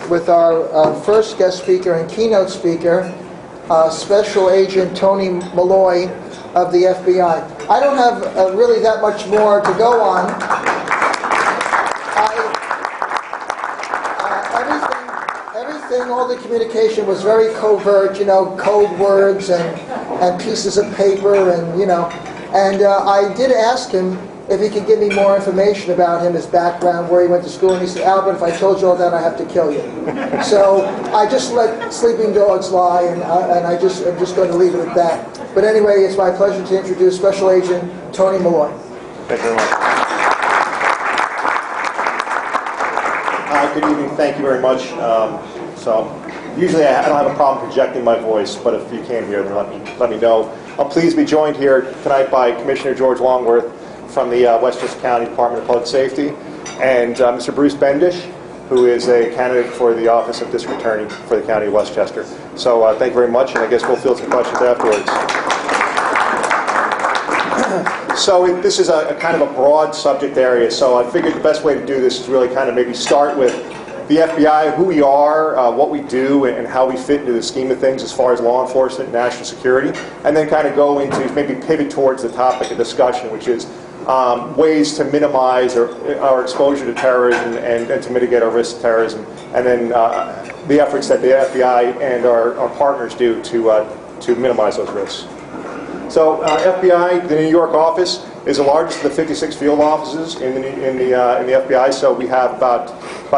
With our first guest speaker and keynote speaker, Special Agent Tony Molloy of the FBI. I don't have really that much more to go on. Everything, all the communication was very covert, code words and pieces of paper and I did ask him if he could give me more information about him, his background, where he went to school, and he said, Albert, if I told you all that, I have to kill you. So I just let sleeping dogs lie, and I'm just going to leave it at that. But anyway, it's my pleasure to introduce Special Agent Tony Molloy. Thank you very much. Hi, good evening. Thank you very much. So usually I don't have a problem projecting my voice, but if you can't hear, then let me know. I'm pleased to be joined here tonight by Commissioner George Longworth from the Westchester County Department of Public Safety, and Mr. Bruce Bendish, who is a candidate for the Office of District Attorney for the County of Westchester. So thank you very much, and I guess we'll field some questions afterwards. So this is a kind of a broad subject area, so I figured the best way to do this is really kind of maybe start with the FBI, who we are, what we do, and how we fit into the scheme of things as far as law enforcement and national security, and then kind of go into maybe pivot towards the topic of discussion, which is ways to minimize our exposure to terrorism and to mitigate our risk of terrorism, and then the efforts that the FBI and our partners do to minimize those risks. So FBI, the New York office, is the largest of the 56 field offices in the FBI. So we have about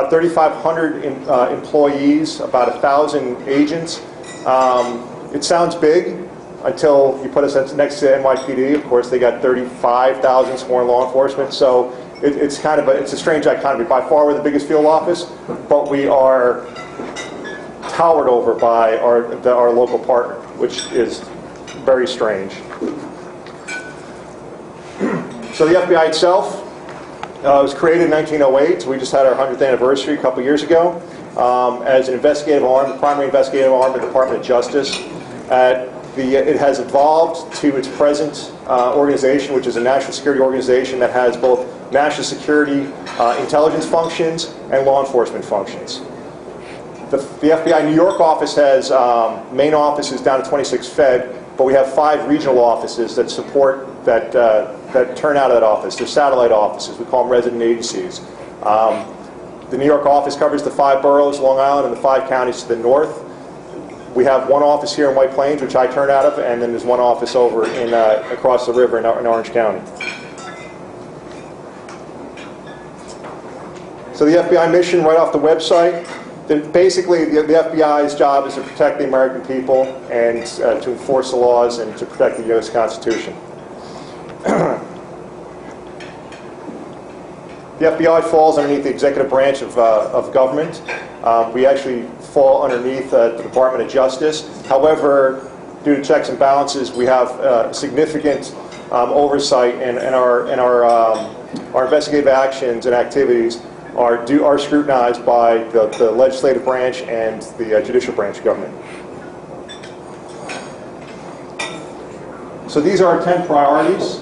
3,500 employees, about 1,000 agents. It sounds big until you put us next to NYPD. Of course, they got 35,000 sworn law enforcement. So it's a strange dichotomy. By far, we're the biggest field office, but we are towered over by our local partner, which is very strange. So the FBI itself was created in 1908. So we just had our 100th anniversary a couple years ago as an investigative arm, primary investigative arm of the Department of Justice. It has evolved to its present organization, which is a national security organization that has both national security intelligence functions and law enforcement functions. The FBI New York office has main offices down at 26 Fed, but we have 5 regional offices that support that turn out of that office. They're satellite offices. We call them resident agencies. The New York office covers the 5 boroughs, Long Island, and the 5 counties to the north. We have one office here in White Plains, which I turn out of, and then there's one office over across the river in Orange County. So the FBI mission, right off the website, basically the FBI's job is to protect the American people and to enforce the laws and to protect the U.S. Constitution. The FBI falls underneath the executive branch of government. We actually fall underneath the Department of Justice. However, due to checks and balances, we have significant oversight, and our investigative actions and activities are scrutinized by the legislative branch and the judicial branch of government. So these are our 10 priorities.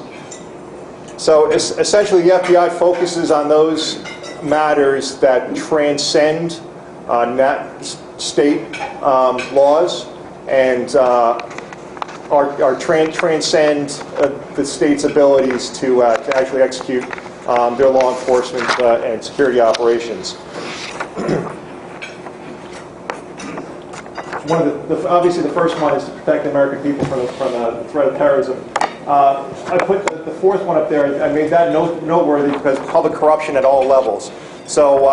So essentially, the FBI focuses on those matters that transcend state laws and transcend the state's abilities to actually execute their law enforcement and security operations. Obviously, the first one is to protect the American people from the threat of terrorism. I put the fourth one up there. I made that noteworthy because public corruption at all levels. So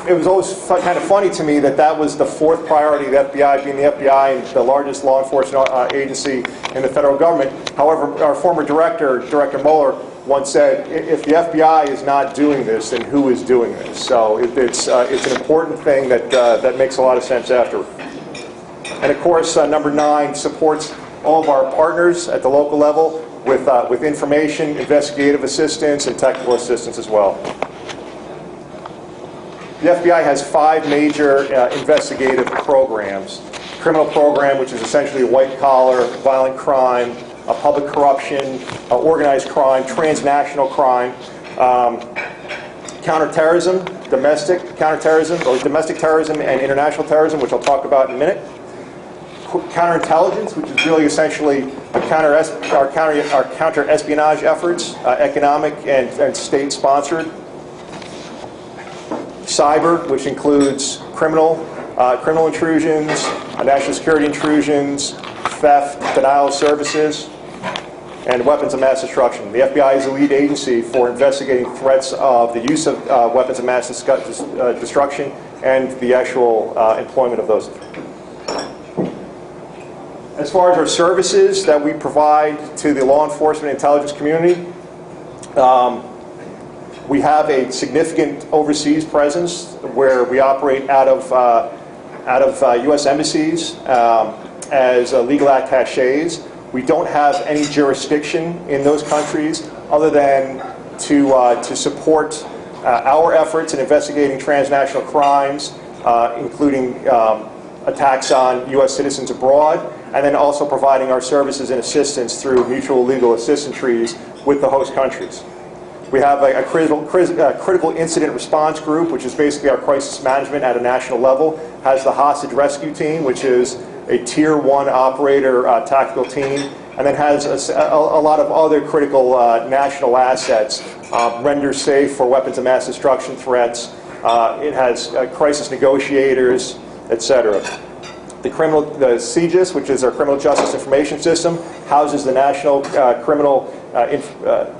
it was always kind of funny to me that was the fourth priority of the FBI, being the FBI and the largest law enforcement agency in the federal government. However, our former director, Director Molloy, once said, if the FBI is not doing this, then who is doing this? So it's an important thing that makes a lot of sense after. And of course, number 9 supports all of our partners at the local level with information, investigative assistance, and technical assistance as well. The FBI has 5 major investigative programs. Criminal program, which is essentially white-collar, violent crime, public corruption, organized crime, transnational crime, counterterrorism, domestic counterterrorism, or domestic terrorism and international terrorism, which I'll talk about in a minute. Counterintelligence, which is really essentially our counter-espionage efforts, economic and state-sponsored. Cyber, which includes criminal intrusions, national security intrusions, theft, denial of services, and weapons of mass destruction. The FBI is the lead agency for investigating threats of the use of weapons of mass destruction and the actual employment of those. As far as our services that we provide to the law enforcement and intelligence community, we have a significant overseas presence where we operate out of U.S. embassies as legal attachés. We don't have any jurisdiction in those countries other than to support our efforts in investigating transnational crimes, including attacks on U.S. citizens abroad, and then also providing our services and assistance through mutual legal assistance treaties with the host countries. We have a critical incident response group, which is basically our crisis management at a national level, has the hostage rescue team, which is a tier 1 operator tactical team, and then has a lot of other critical national assets, render safe for weapons of mass destruction threats. It has crisis negotiators, etc. The CJIS, which is our Criminal Justice Information System, houses the National Criminal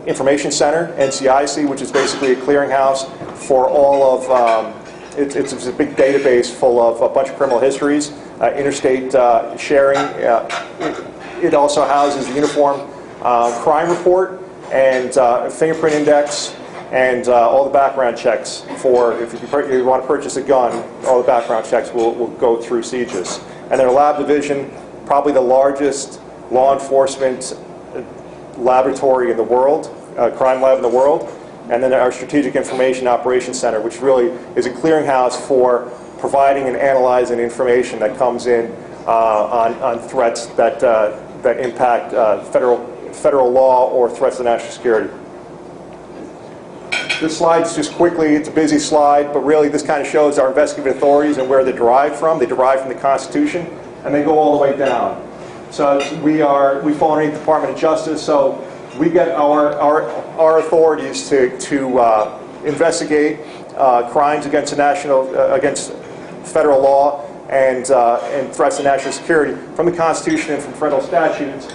Information Center, NCIC, which is basically a clearinghouse for all of, it's a big database full of a bunch of criminal histories, interstate sharing. It also houses the Uniform Crime Report and Fingerprint Index, and all the background checks for, if you want to purchase a gun, all the background checks will go through CJIS. And their lab division, probably the largest law enforcement laboratory in the world, crime lab in the world. And then our Strategic Information Operations Center, which really is a clearinghouse for providing and analyzing information that comes in on threats that impact federal law or threats to national security. This slide's just quickly, it's a busy slide, but really this kind of shows our investigative authorities and where they derive from. They derive from the Constitution, and they go all the way down. So we fall underneath the Department of Justice, so we get our authorities to investigate crimes against against federal law and threats to national security from the Constitution and from federal statutes.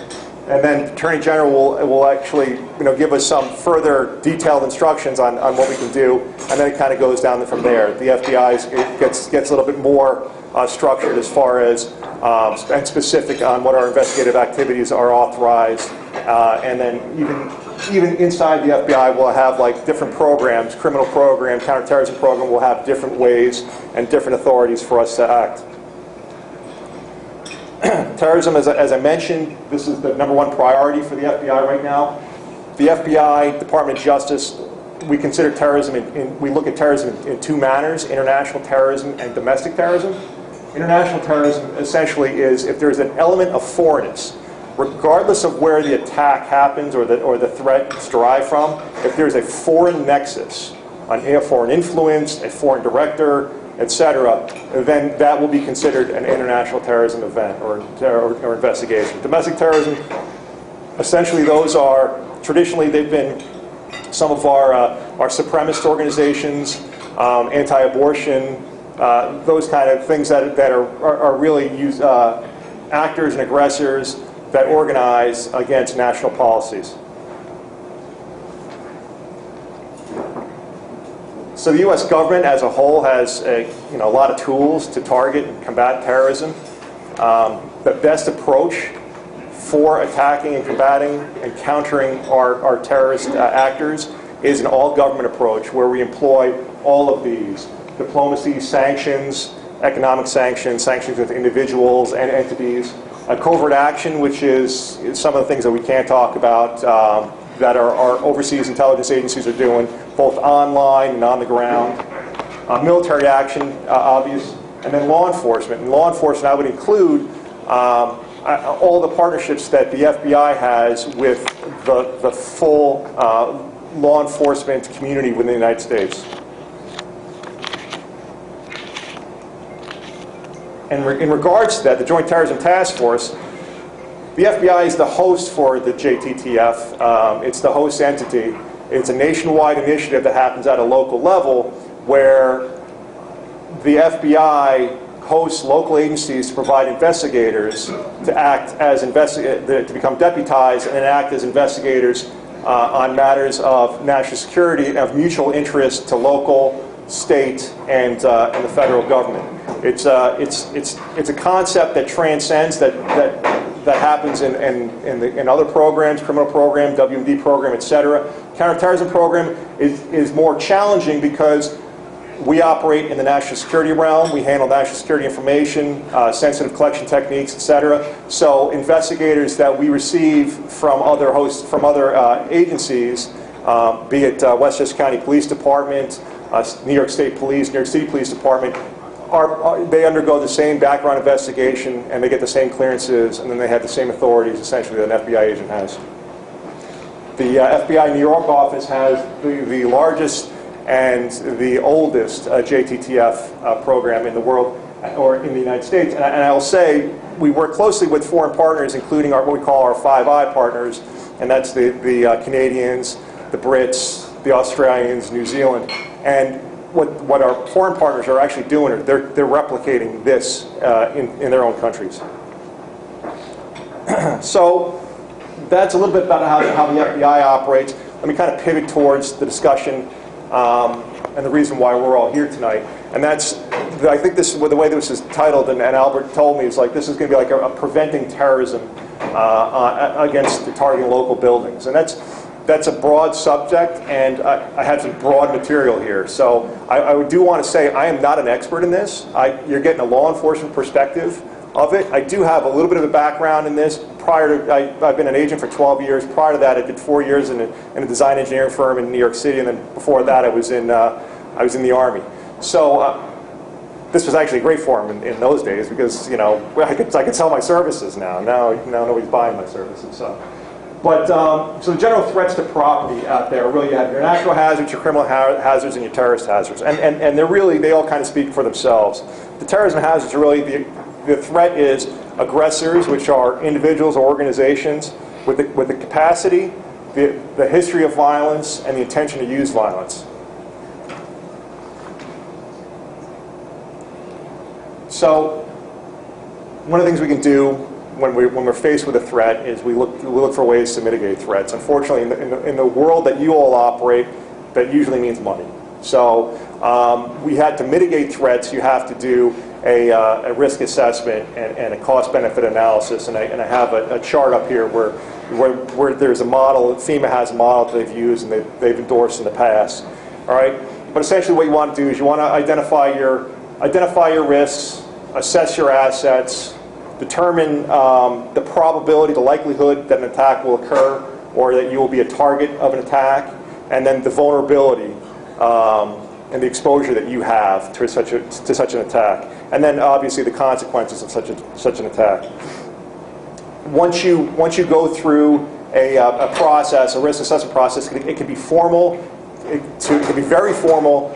And then Attorney General will actually give us some further detailed instructions on what we can do, and then it kind of goes down from there. The FBI gets a little bit more structured as far as and specific on what our investigative activities are authorized, and then even inside the FBI we'll have like different programs, criminal program, counterterrorism program will have different ways and different authorities for us to act. Terrorism, as I mentioned, this is the #1 priority for the FBI right now. The FBI, Department of Justice, we consider terrorism, we look at terrorism in two manners, international terrorism and domestic terrorism. International terrorism essentially is if there's an element of foreignness, regardless of where the attack happens or the threat is derived from, if there's a foreign nexus, a foreign influence, a foreign director, etc., then that will be considered an international terrorism event or investigation. Domestic terrorism, essentially those are, traditionally they've been some of our supremacist organizations, anti-abortion, those kind of things that are really actors and aggressors that organize against national policies. So the U.S. government as a whole has a lot of tools to target and combat terrorism. The best approach for attacking and combating and countering our terrorist actors is an all-government approach where we employ all of these: diplomacy, sanctions, economic sanctions, sanctions with individuals and entities, covert action, which is some of the things that we can't talk about that our overseas intelligence agencies are doing, both online and on the ground. Military action, obvious, and then law enforcement. And law enforcement, I would include all the partnerships that the FBI has with the full law enforcement community within the United States. And in regards to that, the Joint Terrorism Task Force, the FBI is the host for the JTTF. It's the host entity. It's a nationwide initiative that happens at a local level where the FBI hosts local agencies to provide investigators to act as to become deputized and act as investigators on matters of national security and of mutual interest to local, state, and the federal government. It's a concept that transcends that happens in other programs, criminal program, WMD program, etc. Counterterrorism program is more challenging because we operate in the national security realm. We handle national security information, sensitive collection techniques, etc. So investigators that we receive from other agencies, be it Westchester County Police Department, New York State Police, New York City Police Department, they undergo the same background investigation and they get the same clearances, and then they have the same authorities essentially that an FBI agent has. The FBI New York office has the largest and the oldest JTTF program in the world, or in the United States. And I'll say we work closely with foreign partners, including what we call our Five Eye partners, and that's the Canadians, the Brits, the Australians, New Zealand. And what our foreign partners are actually doing is they're replicating this in their own countries. So that's a little bit about how the FBI operates. Let me kind of pivot towards the discussion and the reason why we're all here tonight. And that's, I think this, the way this is titled, and Albert told me, is like this is going to be like a preventing terrorism against targeting local buildings. And that's a broad subject, and I have some broad material here. So I do want to say I am not an expert in this. You're getting a law enforcement perspective of it. I do have a little bit of a background in this. I've been an agent for 12 years. Prior to that, I did 4 years in a design engineering firm in New York City, and then before that, I was in the Army. So this was actually a great forum in those days because I could sell my services now. Now nobody's buying my services. So the general threats to property out there really, you have your natural hazards, your criminal hazards, and your terrorist hazards, and they all kind of speak for themselves. The terrorism hazards are really the threat is aggressors, which are individuals or organizations with the capacity, the history of violence, and the intention to use violence. So one of the things we can do when we're faced with a threat is we look for ways to mitigate threats. Unfortunately, in the world that you all operate, that usually means money. So we had to mitigate threats. You have to do a risk assessment and a cost-benefit analysis. And I have a chart up here where there's a model. FEMA has a model that they've used and they've endorsed in the past. All right. But essentially, what you want to do is you want to identify your risks, assess your assets, determine the probability, the likelihood that an attack will occur or that you will be a target of an attack, and then the vulnerability and the exposure that you have to such an attack, and then obviously the consequences of such an attack. Once you go through a process, a risk assessment process, it can be formal. It can be very formal,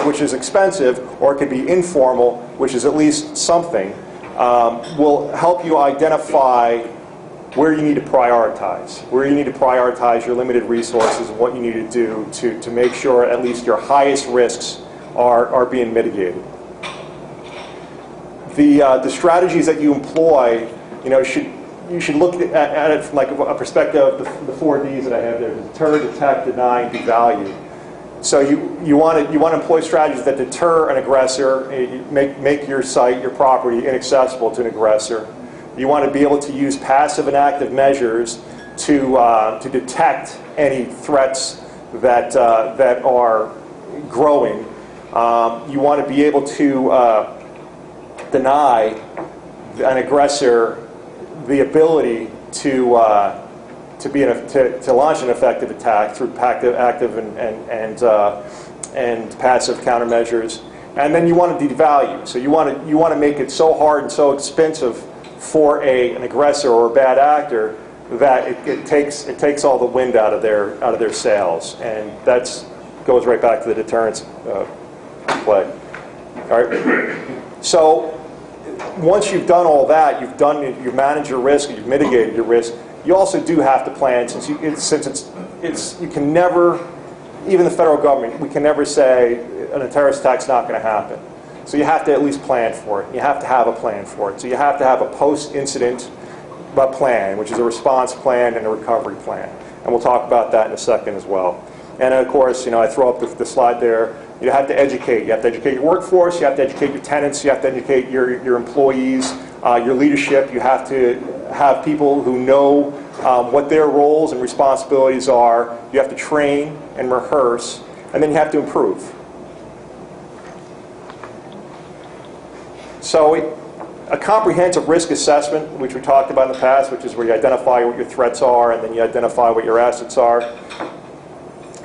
which is expensive, or it can be informal, which is at least something. Will help you identify where you need to prioritize, your limited resources and what you need to do to make sure at least your highest risks are being mitigated. The strategies that you employ, you should look at it from like a perspective of the 4 Ds that I have there: deter, detect, deny, and devalue. So you want to employ strategies that deter an aggressor, make your site, your property inaccessible to an aggressor. You want to be able to use passive and active measures to detect any threats that are growing. You want to be able to deny an aggressor the ability to launch an effective attack through active and passive countermeasures. And then you want to devalue. So you want to make it so hard and so expensive for an aggressor or a bad actor, that it takes all the wind out of their sails, and that goes right back to the deterrence play. All right. So once you've done all that, you've managed your risk, you've mitigated your risk. You also do have to plan, since you can never, even the federal government, we can never say a terrorist attack's not going to happen. So you have to at least plan for it. You have to have a plan for it. So you have to have a post-incident plan, which is a response plan and a recovery plan. And we'll talk about that in a second as well. And of course, I throw up the slide there. You have to educate. You have to educate your workforce. You have to educate your tenants. You have to educate your employees, your leadership. You have to have people who know what their roles and responsibilities are. You have to train and rehearse, and then you have to improve. So a comprehensive risk assessment, which we talked about in the past, which is where you identify what your threats are and then you identify what your assets are,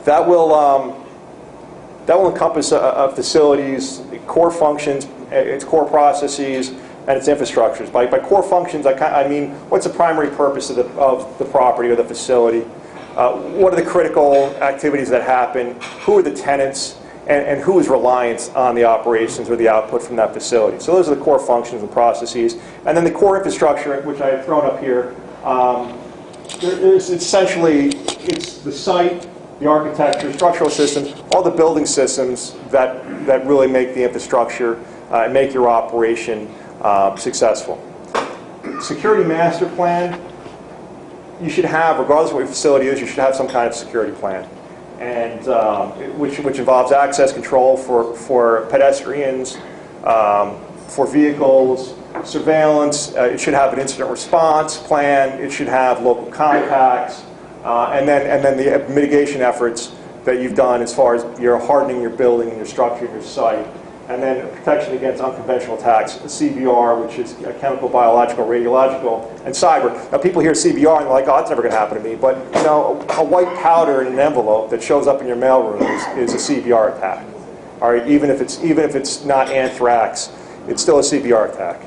that will encompass a facility's core functions, its core processes, and its infrastructures. By core functions, I mean, what's the primary purpose of the property or the facility? What are the critical activities that happen? Who are the tenants? And who is reliant on the operations or the output from that facility? So those are the core functions and processes. And then the core infrastructure, which I have thrown up here, it's the site, the architecture, structural systems, all the building systems that really make the infrastructure and make your operation successful. Security master plan, you should have, regardless of what your facility is, you should have some kind of security plan. And which involves access control for pedestrians, for vehicles, surveillance. It should have an incident response plan. It should have local contacts, and then the mitigation efforts that you've done as far as you're hardening your building and your structure and your site. And then protection against unconventional attacks, CBR, which is chemical, biological, radiological, and cyber. Now, people hear CBR and they're like, oh, that's never going to happen to me. But, a white powder in an envelope that shows up in your mailroom is a CBR attack. All right, even if it's not anthrax, it's still a CBR attack.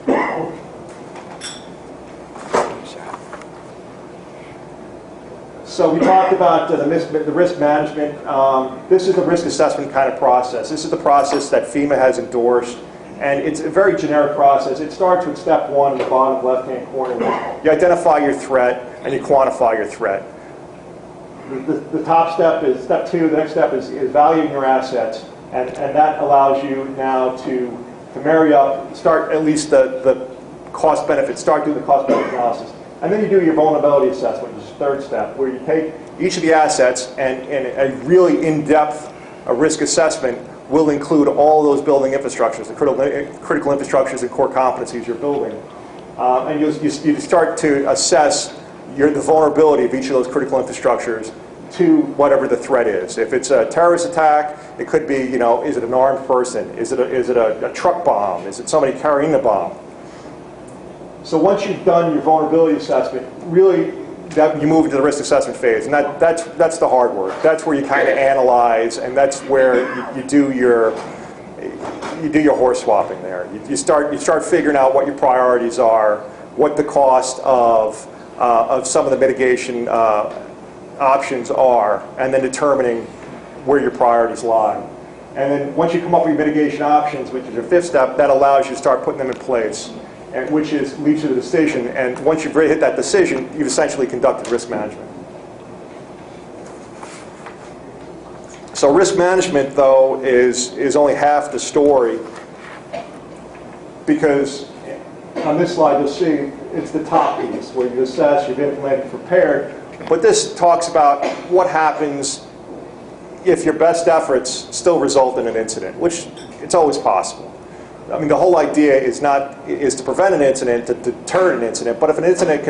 So we talked about the risk management. This is the risk assessment kind of process. This is the process that FEMA has endorsed, and it's a very generic process. It starts with step one in the bottom left-hand corner. You identify your threat and you quantify your threat. The top step is step two. The next step is valuing your assets, and that allows you now to marry up, start at least the cost-benefit, start doing the cost-benefit analysis. And then you do your vulnerability assessment, which is the third step, where you take each of the assets and a really in-depth risk assessment will include all those building infrastructures, the critical infrastructures and core competencies you're building. And you start to assess the vulnerability of each of those critical infrastructures to whatever the threat is. If it's a terrorist attack, it could be, is it an armed person? Is it a truck bomb? Is it somebody carrying the bomb? So once you've done your vulnerability assessment, really you move into the risk assessment phase, and that's the hard work. That's where you kind of analyze, and that's where you do your horse swapping there. You start figuring out what your priorities are, what the cost of some of the mitigation options are, and then determining where your priorities lie. And then once you come up with your mitigation options, which is your fifth step, that allows you to start putting them in place, and which leads to the decision. And once you've hit that decision, you've essentially conducted risk management. So risk management, though, is only half the story, because on this slide you'll see it's the top piece where you assess, you've implemented, prepared. But this talks about what happens if your best efforts still result in an incident, which it's always possible. I mean, the whole idea is to prevent an incident, to deter an incident. But if an incident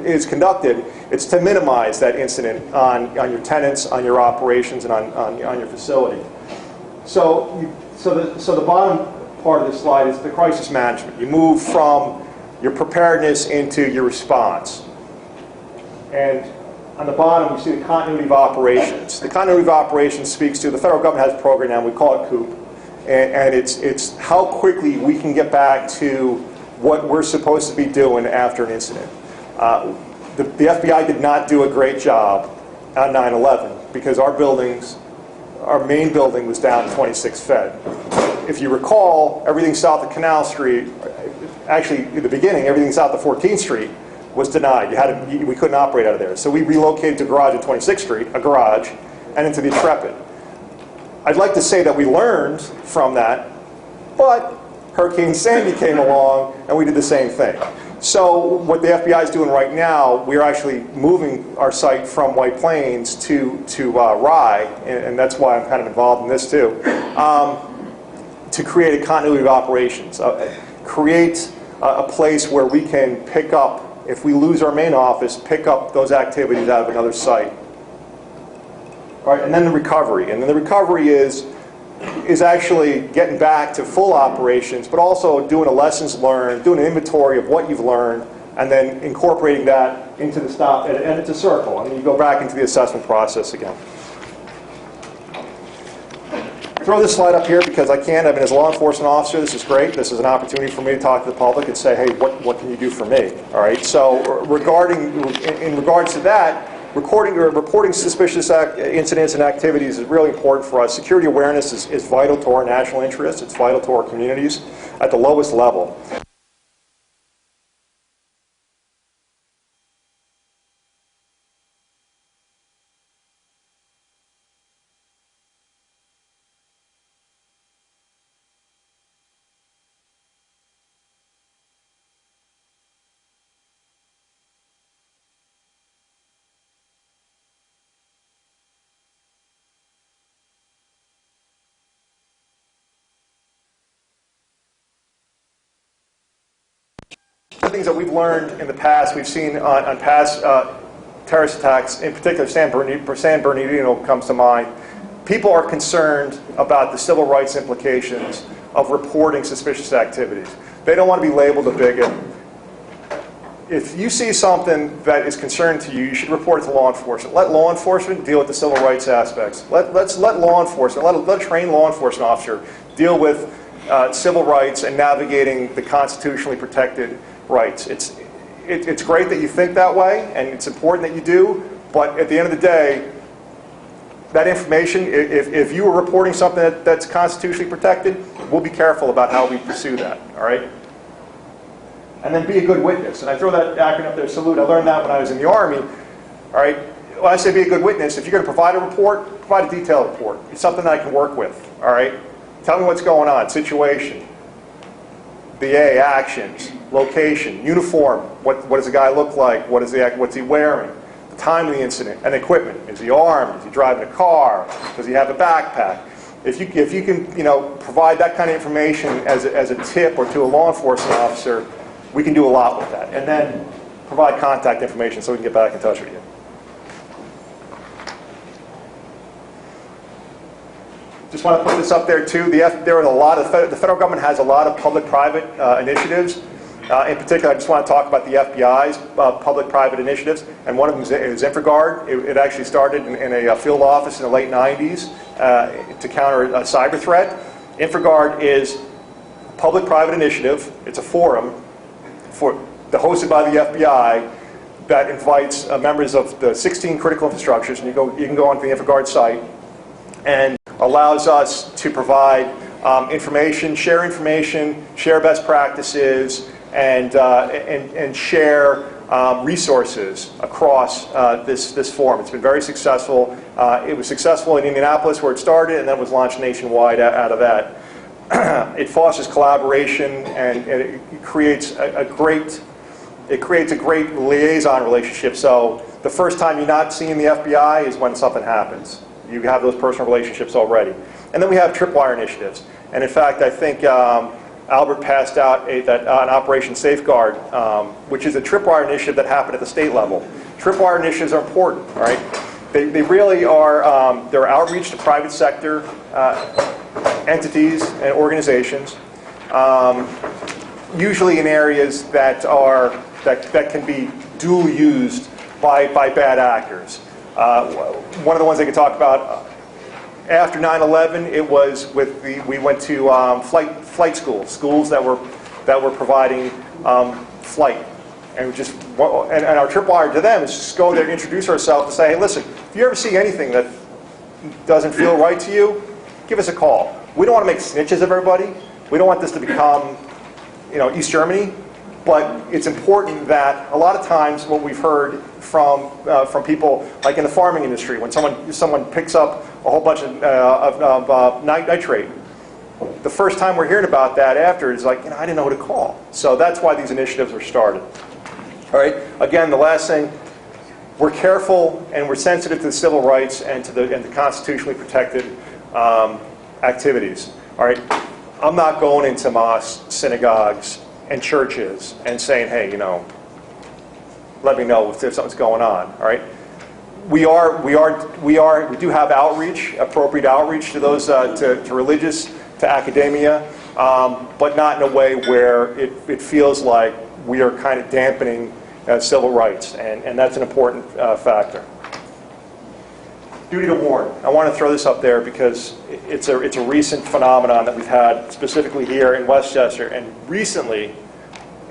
is conducted, it's to minimize that incident on your tenants, on your operations, and on your facility. So the bottom part of this slide is the crisis management. You move from your preparedness into your response. And on the bottom, you see the continuity of operations. The continuity of operations speaks to, the federal government has a program now, we call it COOP. And it's how quickly we can get back to what we're supposed to be doing after an incident. The FBI did not do a great job on 9/11 because our main building was down 26 Fed. If you recall, everything south of Canal Street, actually in the beginning, everything south of 14th Street was denied. We couldn't operate out of there. So we relocated to a garage at 26th Street, a garage, and into the Intrepid. I'd like to say that we learned from that, but Hurricane Sandy came along and we did the same thing. So what the FBI is doing right now, we're actually moving our site from White Plains to Rye, and that's why I'm kind of involved in this too, to create a continuity of operations, create a place where we can pick up, if we lose our main office, pick up those activities out of another site. All right, and then the recovery. And then the recovery is actually getting back to full operations, but also doing a lessons learned, doing an inventory of what you've learned, and then incorporating that into the stop, and it's a circle. And then you go back into the assessment process again. Throw this slide up here because I can. I mean, as a law enforcement officer, this is great. This is an opportunity for me to talk to the public and say, hey, what can you do for me? All right. So, in regards to that, reporting suspicious incidents and activities is really important for us. Security awareness is vital to our national interests. It's vital to our communities at the lowest level. The things that we've learned in the past, we've seen on past terrorist attacks, in particular San Bernardino comes to mind. People are concerned about the civil rights implications of reporting suspicious activities. They don't want to be labeled a bigot. If you see something that is concerning to you, you should report it to law enforcement. Let law enforcement deal with the civil rights aspects. Let law enforcement, let a trained law enforcement officer deal with civil rights and navigating the constitutionally protected rights. It's great that you think that way, and it's important that you do, but at the end of the day, that information, if you are reporting something that's constitutionally protected, we'll be careful about how we pursue that, all right? And then be a good witness. And I throw that acronym up there, salute. I learned that when I was in the Army, all right? When I say be a good witness, if you're going to provide a report, provide a detailed report. It's something that I can work with, all right? Tell me what's going on, situation, BA, actions, location, uniform, what does the guy look like, what's he wearing, the time of the incident, and equipment. Is he armed? Is he driving a car? Does he have a backpack? If you can provide that kind of information as a tip or to a law enforcement officer, we can do a lot with that. And then provide contact information so we can get back in touch with you. Just want to put this up there too. There are a lot of the federal government has a lot of public-private initiatives. In particular, I just want to talk about the FBI's public-private initiatives, and one of them is InfraGard. It actually started in a field office in the late 90s to counter a cyber threat. InfraGard is a public-private initiative. It's a forum hosted by the FBI that invites members of the 16 critical infrastructures, and you can go onto the InfraGard site, and allows us to provide information, share best practices, and share resources across this forum. It's been very successful. It was successful in Indianapolis where it started, and then was launched nationwide out of that. It fosters collaboration, and it creates a great liaison relationship. So the first time you're not seeing the FBI is when something happens. You have those personal relationships already. And then we have tripwire initiatives. And in fact, I think Albert passed out an Operation Safeguard, which is a tripwire initiative that happened at the state level. Tripwire initiatives are important, all right? They really are, they're outreach to private sector entities and organizations, usually in areas that can be dual used by bad actors. One of the ones I could talk about after 9/11, it was we went to flight schools that were that we're providing flight. And our tripwire to them is just go there and introduce ourselves and say, hey, listen, if you ever see anything that doesn't feel right to you, give us a call. We don't want to make snitches of everybody. We don't want this to become, East Germany. But it's important that a lot of times what we've heard from people, like in the farming industry, when someone picks up a whole bunch of nitrate, the first time we're hearing about that after is like, I didn't know who to call. So that's why these initiatives were started. All right. Again, the last thing, we're careful and we're sensitive to the civil rights and to the constitutionally protected activities. All right. I'm not going into mosques, synagogues, and churches and saying, hey, let me know if something's going on. All right. We do have outreach, appropriate outreach to those to religious, to academia, but not in a way where it feels like we are kind of dampening civil rights, and that's an important factor. Duty to warn. I want to throw this up there because it's a recent phenomenon that we've had specifically here in Westchester and recently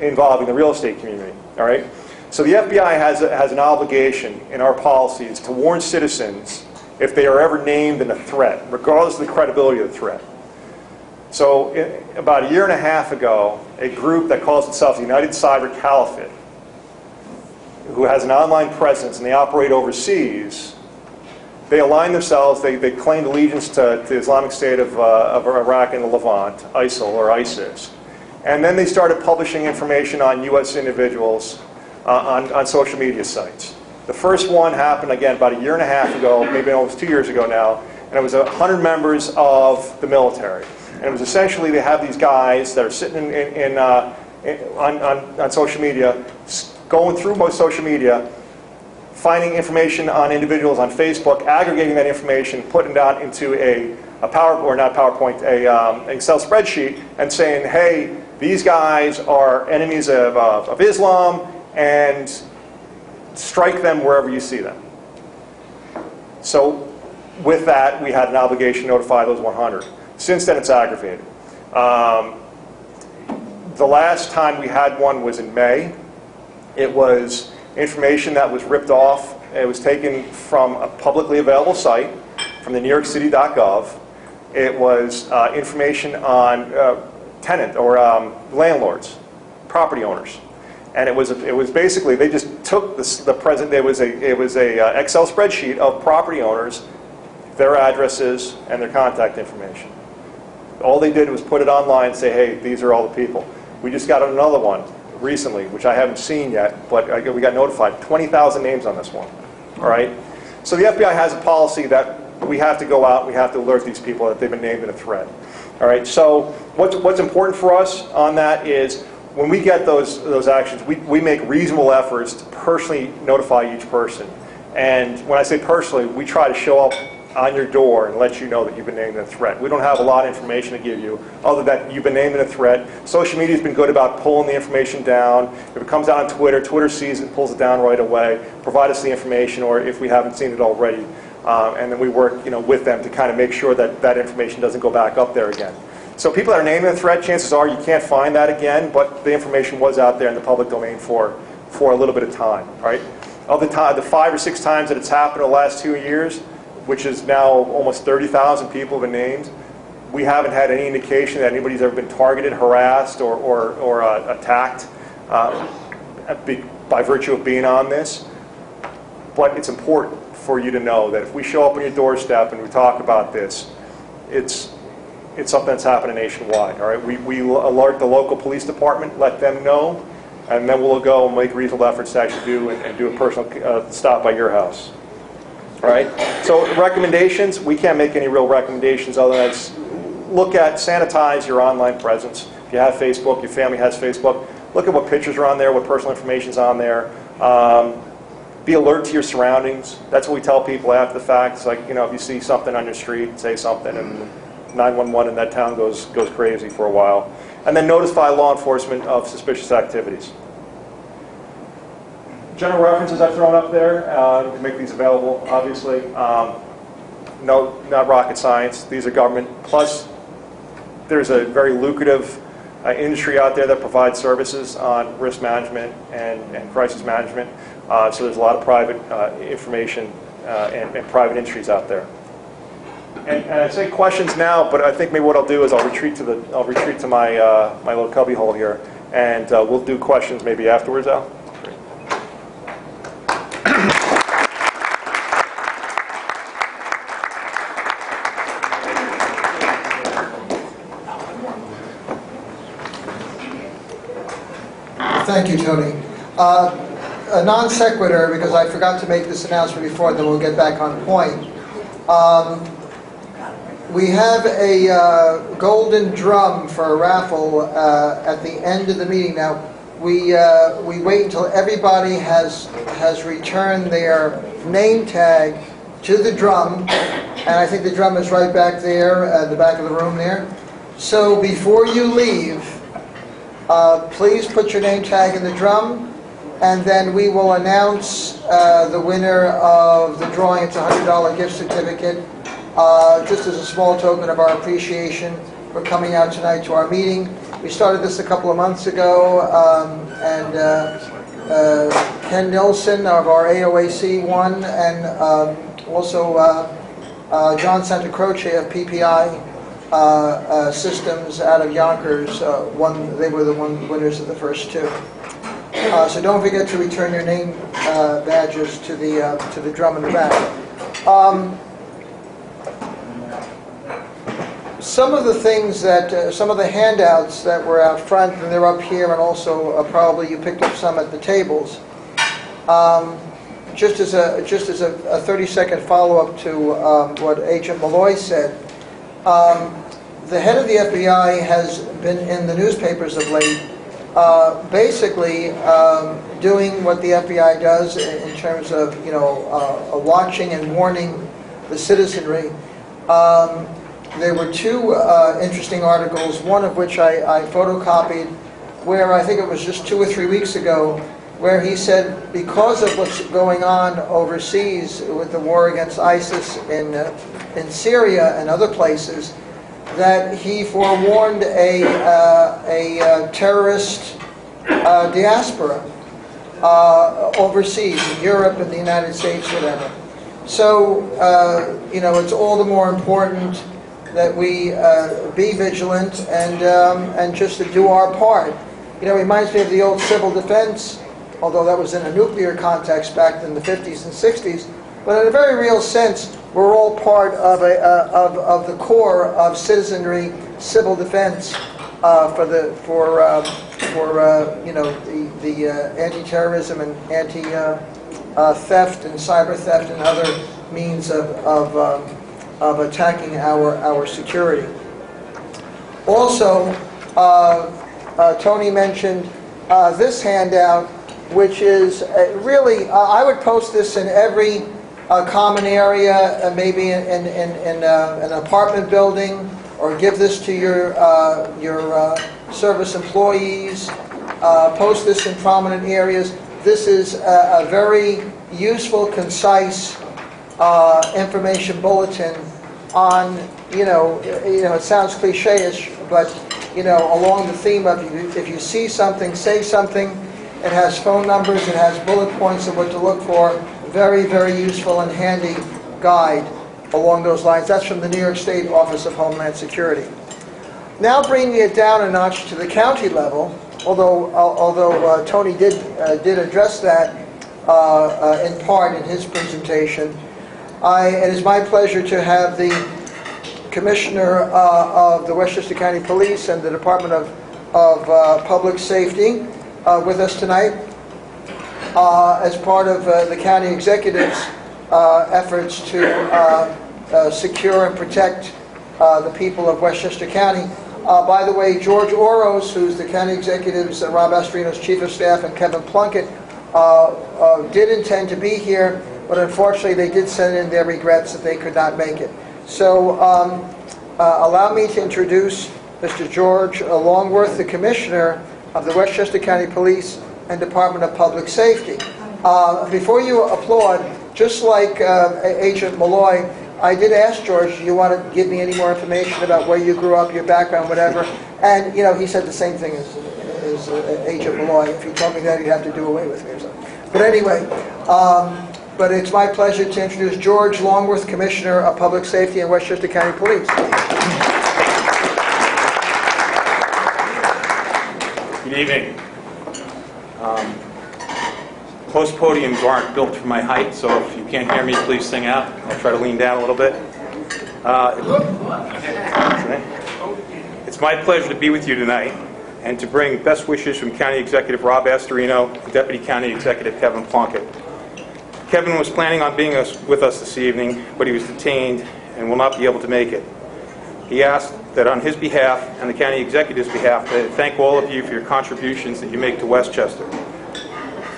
involving the real estate community. All right. So the FBI has an obligation in our policies to warn citizens if they are ever named in a threat, regardless of the credibility of the threat. So about a year and a half ago, a group that calls itself the United Cyber Caliphate, who has an online presence and they operate overseas, they align themselves, they claimed allegiance to the Islamic State of Iraq and the Levant, ISIL or ISIS. And then they started publishing information on U.S. individuals on social media sites. The first one happened, again, about a year and a half ago, maybe almost 2 years ago now, and it was 100 members of the military. And it was essentially, they have these guys that are sitting on social media, going through most social media, finding information on individuals on Facebook, aggregating that information, putting that into a Excel spreadsheet, and saying, hey, these guys are enemies of Islam, and strike them wherever you see them. So with that, we had an obligation to notify those 100. Since then, it's aggravated. The last time we had one was in May. It was information that was ripped off. It was taken from a publicly available site, from the NewYorkCity.gov. It was information on tenant or landlords, property owners, and it was basically they just took the present. It was a Excel spreadsheet of property owners, their addresses, and their contact information. All they did was put it online and say, hey, these are all the people. We just got another one recently, which I haven't seen yet, but we got notified. 20,000 names on this one. All right? So the FBI has a policy that we have to go out, we have to alert these people that they've been named in a threat. All right? So what's important for us on that is when we get those actions, we make reasonable efforts to personally notify each person. And when I say personally, we try to show up on your door and let you know that you've been named in a threat. We don't have a lot of information to give you other than you've been named in a threat. Social media's been good about pulling the information down. If it comes out on Twitter, Twitter sees it and pulls it down right away. Provide us the information, or if we haven't seen it already. And then we work with them to kind of make sure that that information doesn't go back up there again. So people that are named in a threat, chances are you can't find that again, but the information was out there in the public domain for a little bit of time. All right? Of the 5 or 6 times that it's happened in the last 2 years, which is now almost 30,000 people have been named, we haven't had any indication that anybody's ever been targeted, harassed, or attacked by virtue of being on this. But it's important for you to know that if we show up on your doorstep and we talk about this, it's something that's happening nationwide. All right, we alert the local police department, let them know, and then we'll go and make reasonable efforts to actually do a personal stop by your house. All right. So recommendations, we can't make any real recommendations other than look at, sanitize your online presence. If you have Facebook, your family has Facebook, look at what pictures are on there, what personal information's on there. Be alert to your surroundings. That's what we tell people after the fact. It's like, if you see something on your street, say something, and 911 in that town goes crazy for a while. And then notify law enforcement of suspicious activities. General references I've thrown up there to make these available, obviously. No, not rocket science. These are government. Plus, there's a very lucrative industry out there that provides services on risk management and crisis management. So there's a lot of private information and private industries out there. And I'd say questions now, but I think maybe what I'll do is I'll retreat to my my little cubby hole here, and we'll do questions maybe afterwards, Al. Thank you, Tony. A non sequitur, because I forgot to make this announcement before, then we'll get back on point. We have a golden drum for a raffle at the end of the meeting. Now, we wait until everybody has returned their name tag to the drum, and I think the drum is right back there at the back of the room there. So before you leave, please put your name tag in the drum, and then we will announce the winner of the drawing. It's a $100 gift certificate, just as a small token of our appreciation for coming out tonight to our meeting. We started this a couple of months ago, and Ken Nilsson of our AOAC won, and also John Santa Croce of PPI Systems out of Yonkers won. They were the winners of the first two. So don't forget to return your name badges to the drum in the back. Some of the things that, some of the handouts that were out front, and they're up here, and also probably you picked up some at the tables. Just as a 30-second follow-up to what Agent Molloy said, the head of the FBI has been in the newspapers of late, basically doing what the FBI does in terms of watching and warning the citizenry. There were two interesting articles, one of which I photocopied, where I think it was just 2 or 3 weeks ago, where he said because of what's going on overseas with the war against ISIS in Syria and other places, that he forewarned a terrorist diaspora overseas, in Europe and the United States, whatever. So, it's all the more important that we be vigilant and just to do our part. It reminds me of the old civil defense, although that was in a nuclear context back in the 50s and 60s. But in a very real sense, we're all part of the core of citizenry, civil defense for the anti-terrorism and anti-theft and cyber theft and other means of attacking our security. Also, Tony mentioned this handout, which is really, I would post this in every common area, maybe in an apartment building, or give this to your service employees, post this in prominent areas. This is a very useful, concise information bulletin on, it sounds cliche-ish, but, along the theme of if you see something, say something. It has phone numbers, it has bullet points of what to look for. Very, very useful and handy guide along those lines. That's from the New York State Office of Homeland Security. Now bringing it down a notch to the county level, although Tony did address that in part in his presentation, it is my pleasure to have the Commissioner of the Westchester County Police and the Department of Public Safety with us tonight as part of the county executive's efforts to secure and protect the people of Westchester County. By the way, George Oros, who's the county executive's, Rob Astrino's chief of staff, and Kevin Plunkett did intend to be here, but unfortunately they did send in their regrets that they could not make it. So allow me to introduce Mr. George Longworth, the Commissioner of the Westchester County Police and Department of Public Safety. Before you applaud, just like Agent Molloy, I did ask George, do you want to give me any more information about where you grew up, your background, whatever? And, you know, he said the same thing as Agent Molloy. If he told me that, he'd have to do away with me or something. But anyway, but it's my pleasure to introduce George Longworth, Commissioner of Public Safety in Westchester County Police. Good evening. Close podiums aren't built for my height, so if you can't hear me, please sing out. I'll try to lean down a little bit. It's my pleasure to be with you tonight and to bring best wishes from County Executive Rob Astorino and Deputy County Executive Kevin Plunkett. Kevin was planning on being with us this evening, but he was detained and will not be able to make it. He asked that on his behalf and the County Executive's behalf, to thank all of you for your contributions that you make to Westchester.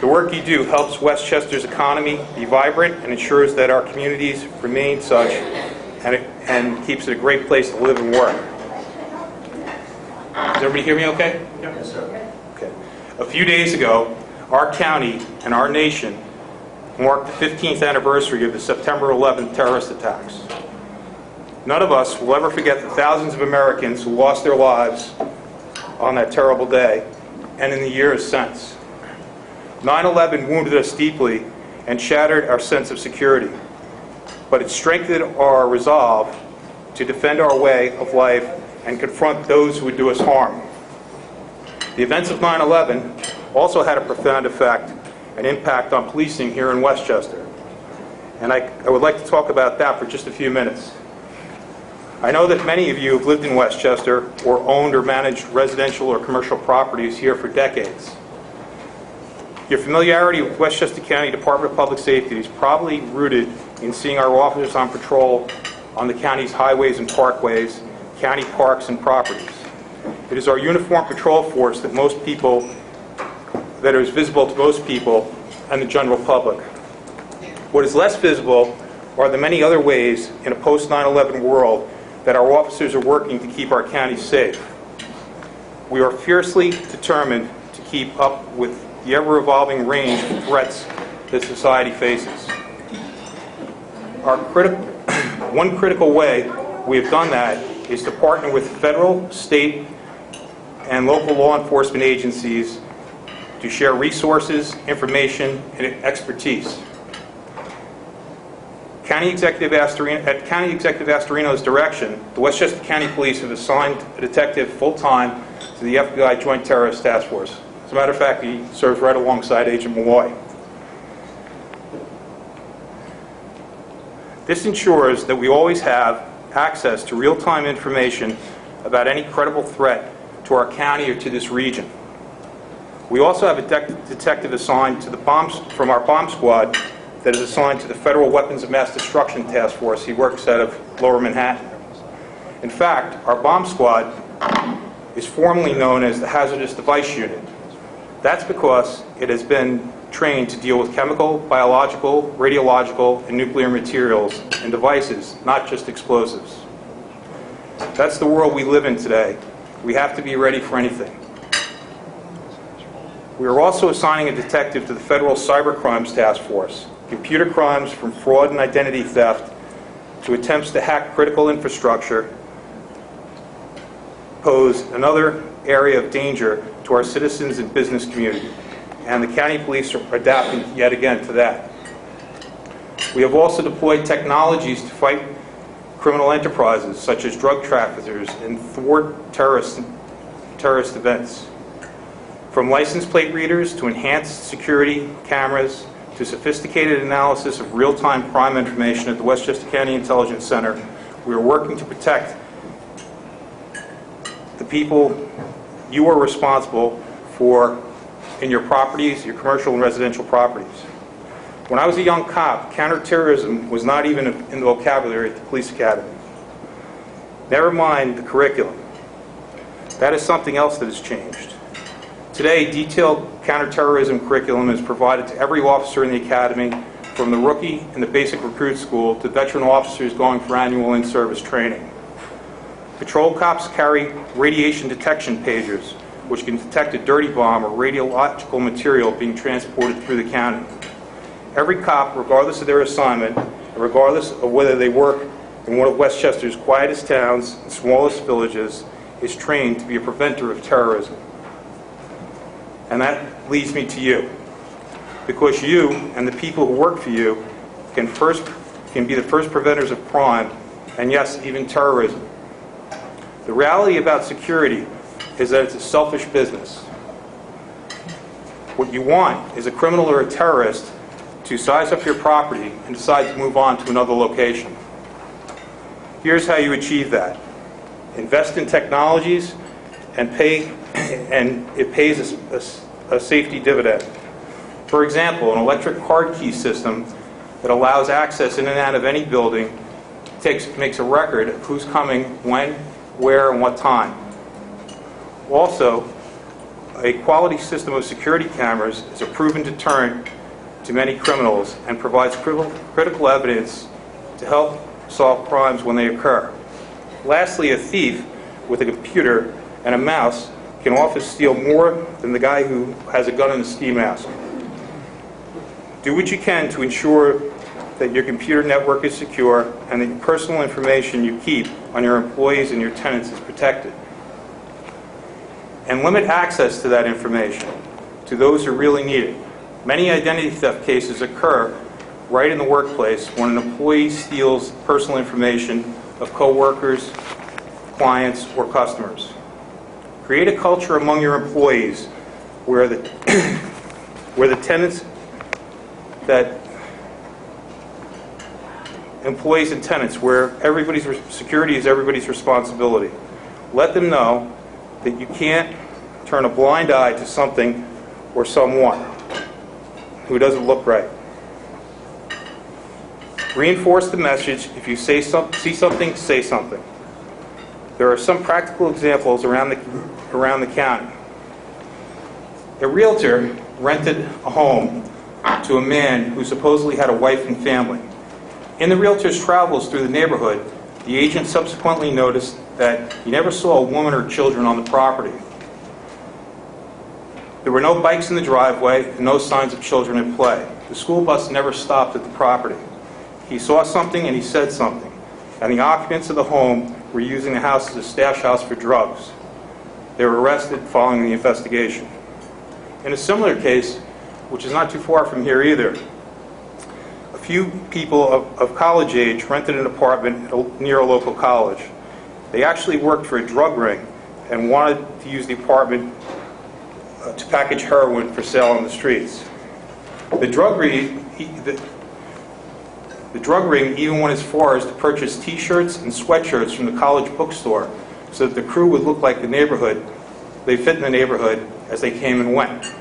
The work you do helps Westchester's economy be vibrant and ensures that our communities remain such, and keeps it a great place to live and work. Does everybody hear me okay? Yes, sir. Okay. A few days ago, our county and our nation marked the 15th anniversary of the September 11th terrorist attacks. None of us will ever forget the thousands of Americans who lost their lives on that terrible day and in the years since. 9/11 wounded us deeply and shattered our sense of security, but it strengthened our resolve to defend our way of life and confront those who would do us harm. The events of 9/11 also had a profound effect and impact on policing here in Westchester, and I would like to talk about that for just a few minutes. I know that many of you have lived in Westchester or owned or managed residential or commercial properties here for decades. Your familiarity with Westchester County Department of Public Safety is probably rooted in seeing our officers on patrol on the county's highways and parkways, county parks and properties. It is our uniformed patrol force that is visible to most people and the general public. What is less visible are the many other ways in a post-9/11 world that our officers are working to keep our county safe. We are fiercely determined to keep up with the ever-evolving range of threats that society faces. One critical way we have done that is to partner with federal, state, and local law enforcement agencies to share resources, information, and expertise. At County Executive Astorino's direction, the Westchester County Police have assigned a detective full-time to the FBI Joint Terrorist Task Force. As a matter of fact, he serves right alongside Agent Molloy. This ensures that we always have access to real-time information about any credible threat to our county or to this region. We also have a detective assigned to from our bomb squad that is assigned to the Federal Weapons of Mass Destruction Task Force. He works out of Lower Manhattan. In fact, our bomb squad is formally known as the Hazardous Device Unit. That's because it has been trained to deal with chemical, biological, radiological, and nuclear materials and devices, not just explosives. That's the world we live in today. We have to be ready for anything. We are also assigning a detective to the Federal Cyber Crimes Task Force. Computer crimes from fraud and identity theft to attempts to hack critical infrastructure pose another area of danger to our citizens and business community, and the county police are adapting yet again to that. We have also deployed technologies to fight criminal enterprises such as drug traffickers and thwart terrorist events. From license plate readers to enhanced security cameras to sophisticated analysis of real-time crime information at the Westchester County Intelligence Center, we are working to protect the people you are responsible for in your properties, your commercial and residential properties. When I was a young cop, counterterrorism was not even in the vocabulary at the police academy. Never mind the curriculum. That is something else that has changed. Today, detailed counterterrorism curriculum is provided to every officer in the academy, from the rookie in the basic recruit school to veteran officers going for annual in-service training. Patrol cops carry radiation detection pagers, which can detect a dirty bomb or radiological material being transported through the county. Every cop, regardless of their assignment, and regardless of whether they work in one of Westchester's quietest towns and smallest villages, is trained to be a preventer of terrorism. And that leads me to you. Because you and the people who work for you can be the first preventers of crime, and yes, even terrorism. The reality about security is that it's a selfish business. What you want is a criminal or a terrorist to size up your property and decide to move on to another location. Here's how you achieve that. Invest in technologies and it pays a safety dividend. For example, an electric card key system that allows access in and out of any building makes a record of who's coming, when, where, and what time. Also, a quality system of security cameras is a proven deterrent to many criminals and provides critical evidence to help solve crimes when they occur. Lastly, a thief with a computer and a mouse can often steal more than the guy who has a gun and a ski mask. Do what you can to ensure that your computer network is secure and that your personal information you keep on your employees and your tenants is protected. And limit access to that information to those who really need it. Many identity theft cases occur right in the workplace when an employee steals personal information of coworkers, clients, or customers. Create a culture among your employees where the tenants that employees and tenants where everybody's security is everybody's responsibility. Let them know that you can't turn a blind eye to something or someone who doesn't look right. Reinforce the message. If you see something, say something. There are some practical examples around the county. A realtor rented a home to a man who supposedly had a wife and family. In the realtor's travels through the neighborhood, the agent subsequently noticed that he never saw a woman or children on the property. There were no bikes in the driveway and no signs of children at play. The school bus never stopped at the property. He saw something and he said something, and the occupants of the home were using the house as a stash house for drugs. They were arrested following the investigation. In a similar case, which is not too far from here either, a few people of college age rented an apartment near a local college. They actually worked for a drug ring and wanted to use the apartment to package heroin for sale on the streets. The drug ring even went as far as to purchase T-shirts and sweatshirts from the college bookstore so that the crew would look like they fit in the neighborhood as they came and went.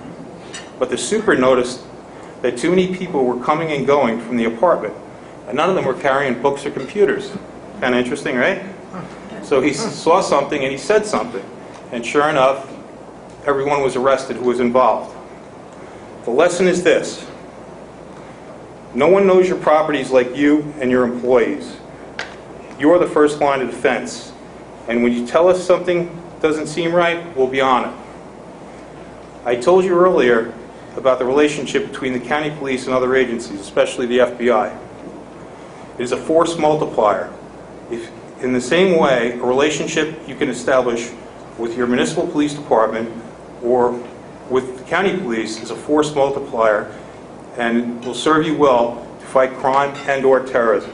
But the super noticed that too many people were coming and going from the apartment, and none of them were carrying books or computers. Kind of interesting, right? So he saw something and he said something, and sure enough, everyone was arrested who was involved. The lesson is this: no one knows your properties like you and your employees. You are the first line of defense, and when you tell us something doesn't seem right, we'll be on it. I told you earlier about the relationship between the county police and other agencies, especially the FBI. It is a force multiplier. In the same way, a relationship you can establish with your municipal police department or with the county police is a force multiplier and will serve you well to fight crime and/or terrorism.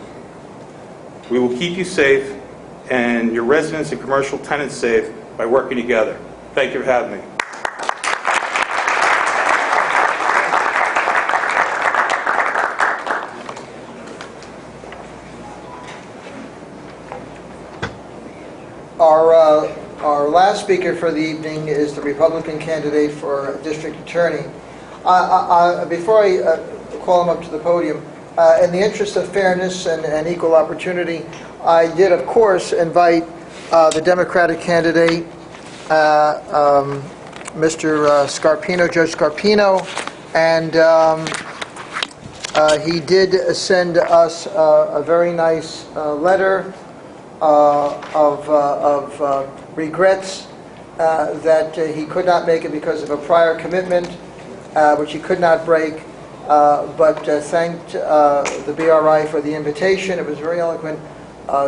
We will keep you safe and your residents and commercial tenants safe by working together. Thank you for having me. Our last speaker for the evening is the Republican candidate for district attorney. Before I call him up to the podium, in the interest of fairness and equal opportunity, I did, of course, invite the Democratic candidate, Mr. Scarpino, Judge Scarpino, and he did send us a very nice letter of regrets that he could not make it because of a prior commitment, which he could not break, but thanked the BRI for the invitation. It was a very eloquent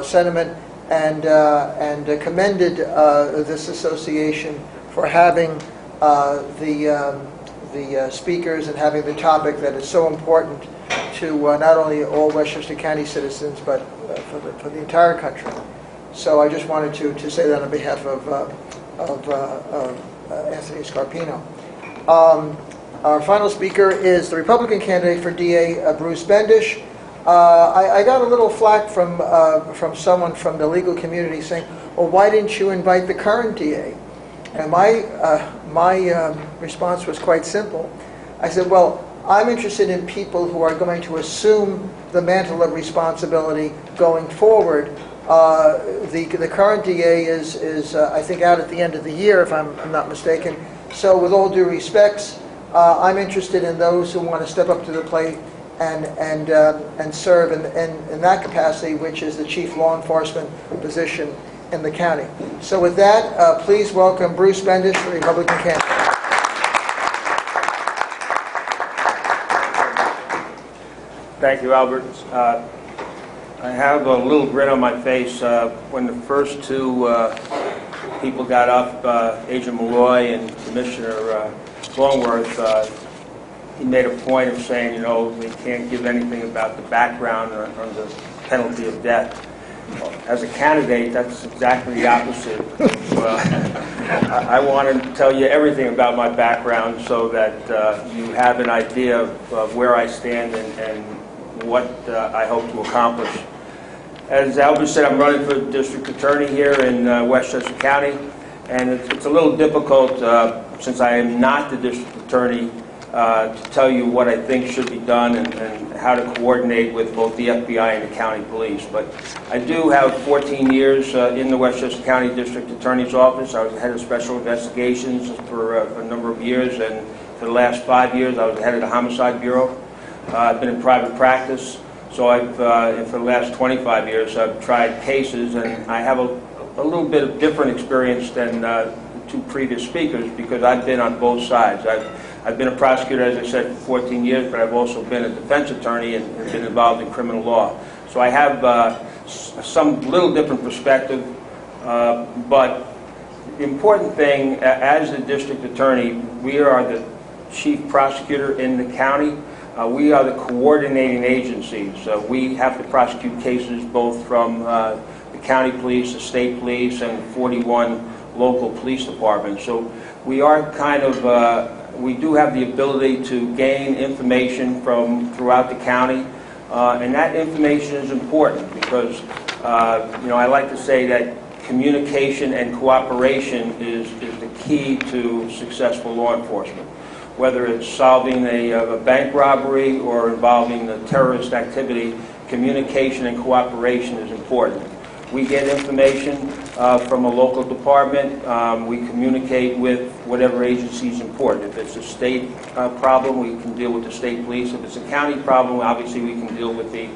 sentiment, and commended this association for having the speakers and having the topic that is so important to not only all Westchester County citizens, but for the entire country. So I just wanted to say that on behalf of Anthony Scarpino. Our final speaker is the Republican candidate for DA, Bruce Bendish. I got a little flack from someone from the legal community saying, well, why didn't you invite the current DA? And my response was quite simple. I said, well, I'm interested in people who are going to assume the mantle of responsibility going forward. The current DA is I think, out at the end of the year, if I'm not mistaken. So with all due respects, I'm interested in those who want to step up to the plate and serve in that capacity, which is the chief law enforcement position in the county. So with that, please welcome Bruce Bendish, the Republican candidate. Thank you, Albert. I have a little grin on my face when the first two people got up, Agent Molloy and Commissioner Longworth. He made a point of saying, you know, they can't give anything about the background on the penalty of death. Well, as a candidate, that's exactly the opposite. I want to tell you everything about my background so that you have an idea of where I stand and what I hope to accomplish. As Albert said, I'm running for district attorney here in Westchester County, and it's a little difficult since I am not the district attorney to tell you what I think should be done and how to coordinate with both the FBI and the county police. But I do have 14 years in the Westchester County District Attorney's Office. I was the head of special investigations for a number of years, and for the last 5 years I was the head of the Homicide Bureau. I've been in private practice, so for the last 25 years I've tried cases, and I have a little bit of different experience than the two previous speakers because I've been on both sides. I've been a prosecutor, as I said, for 14 years, but I've also been a defense attorney and been involved in criminal law. So I have some little different perspective, but the important thing, as the district attorney, we are the chief prosecutor in the county. We are the coordinating agency, so we have to prosecute cases both from the county police, the state police, and 41 local police departments. So we are kind of we do have the ability to gain information from throughout the county, and that information is important because, you know, I like to say that communication and cooperation is the key to successful law enforcement. Whether it's solving a bank robbery or involving the terrorist activity, communication and cooperation is important. We get information from a local department. We communicate with whatever agency is important. If it's a state problem, we can deal with the state police. If it's a county problem, obviously we can deal with the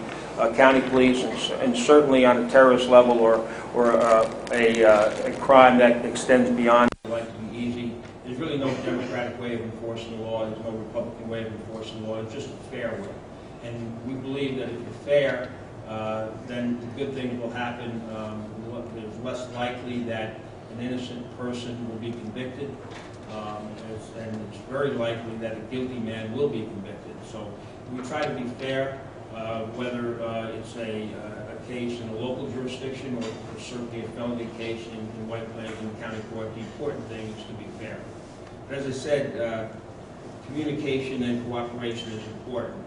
county police, and certainly on a terrorist level or a crime that extends beyond. Like to be easy. There's really no democratic way of enforcing the law. There's no Republican way of enforcing the law. It's just a fair way. And we believe that if you're fair, then good things will happen. There's less likely that an innocent person will be convicted, and it's very likely that a guilty man will be convicted. So we try to be fair, whether it's a case in a local jurisdiction or certainly a felony case in White Plains and County Court. The important thing is to be fair. But as I said, communication and cooperation is important.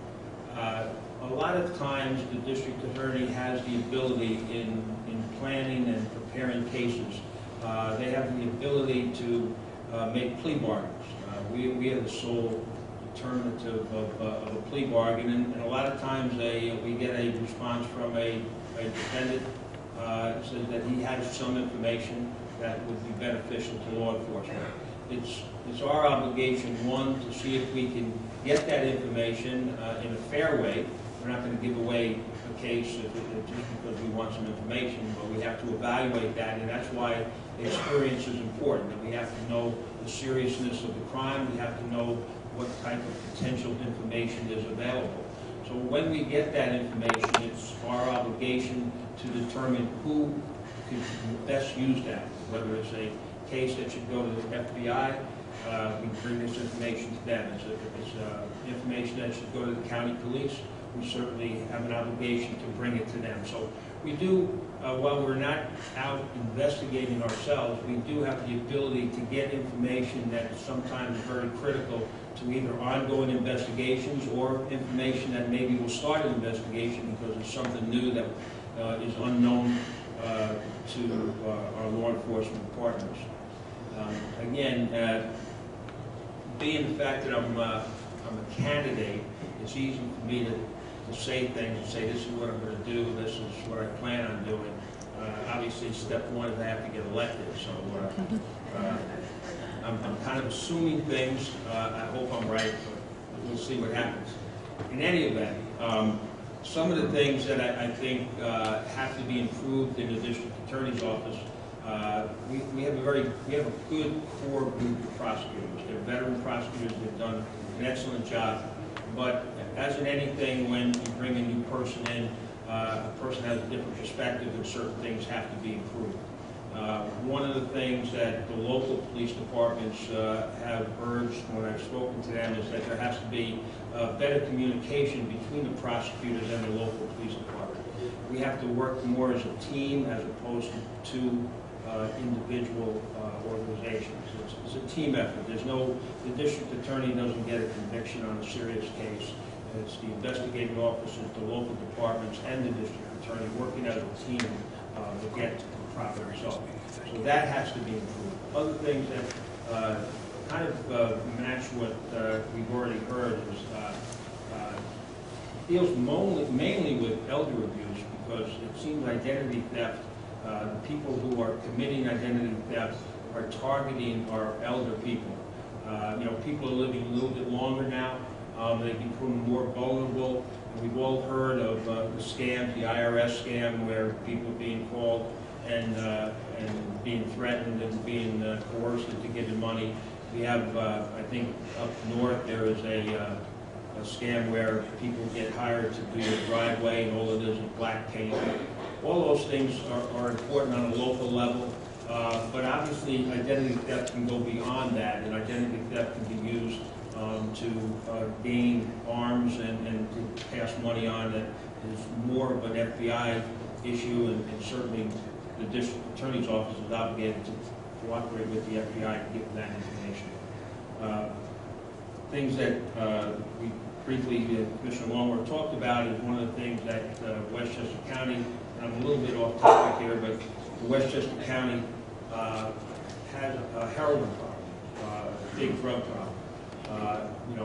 A lot of times the district attorney has the ability in planning and preparing cases. They have the ability to make plea bargains. We are the sole determinative of a plea bargain, and a lot of times we get a response from a defendant says that he has some information that would be beneficial to law enforcement. It's our obligation, one, to see if we can get that information in a fair way. We're not going to give away a case just because we want some information, but we have to evaluate that, and that's why experience is important. That we have to know the seriousness of the crime. We have to know what type of potential information is available. So when we get that information, it's our obligation to determine who could best use that, whether it's a case that should go to the FBI, we bring this information to them. If it's information that should go to the county police, we certainly have an obligation to bring it to them. So we do, while we're not out investigating ourselves, we do have the ability to get information that is sometimes very critical to either ongoing investigations or information that maybe will start an investigation because it's something new that is unknown to our law enforcement partners. Again, being the fact that I'm a candidate, it's easy for me to say things and say, this is what I'm going to do, this is what I plan on doing. Obviously, step one is I have to get elected, so I'm kind of assuming things. I hope I'm right, but we'll see what happens. In any event, some of the things that I think have to be improved in the district attorney's office, we have a good core group of prosecutors. They're veteran prosecutors. They've done an excellent job. But as in anything, when you bring a new person in, a person has a different perspective, and certain things have to be improved. One of the things that the local police departments have urged when I've spoken to them is that there has to be better communication between the prosecutors and the local police department. We have to work more as a team as opposed to two individual organizations. It's a team effort. The district attorney doesn't get a conviction on a serious case. It's the investigating officers, the local departments, and the district attorney working as a team to get to the proper result. So that has to be improved. Other things that kind of match what we've already heard is deals mainly with elder abuse, because it seems identity theft, the people who are committing identity theft are targeting our elder people. People are living a little bit longer now. They become more vulnerable. And we've all heard of the scam, the IRS scam, where people are being called and being threatened and being coerced into giving money. We have, I think, up north there is a scam where people get hired to do your driveway, and all it is black paint. All those things are important on a local level, but obviously identity theft can go beyond that, and identity theft can be used to gain arms and to pass money on. That is more of an FBI issue, and certainly the district attorney's office is obligated to cooperate with the FBI to give that information. Things that we briefly, Commissioner Longworth talked about is one of the things that Westchester County, and I'm a little bit off topic here, but Westchester County has a heroin problem, a big drug problem.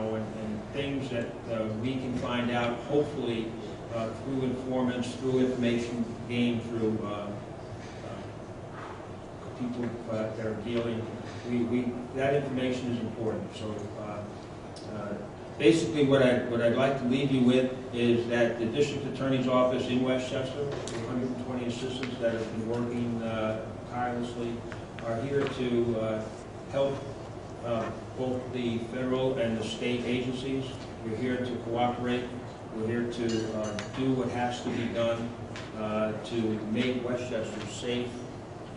And things that we can find out, hopefully, through informants, through information gained through people that are dealing. That information is important. So basically what I'd like to leave you with is that the District Attorney's Office in Westchester, the 120 assistants that have been working tirelessly, are here to help both the federal and the state agencies. We're here to cooperate. We're here to do what has to be done to make Westchester safe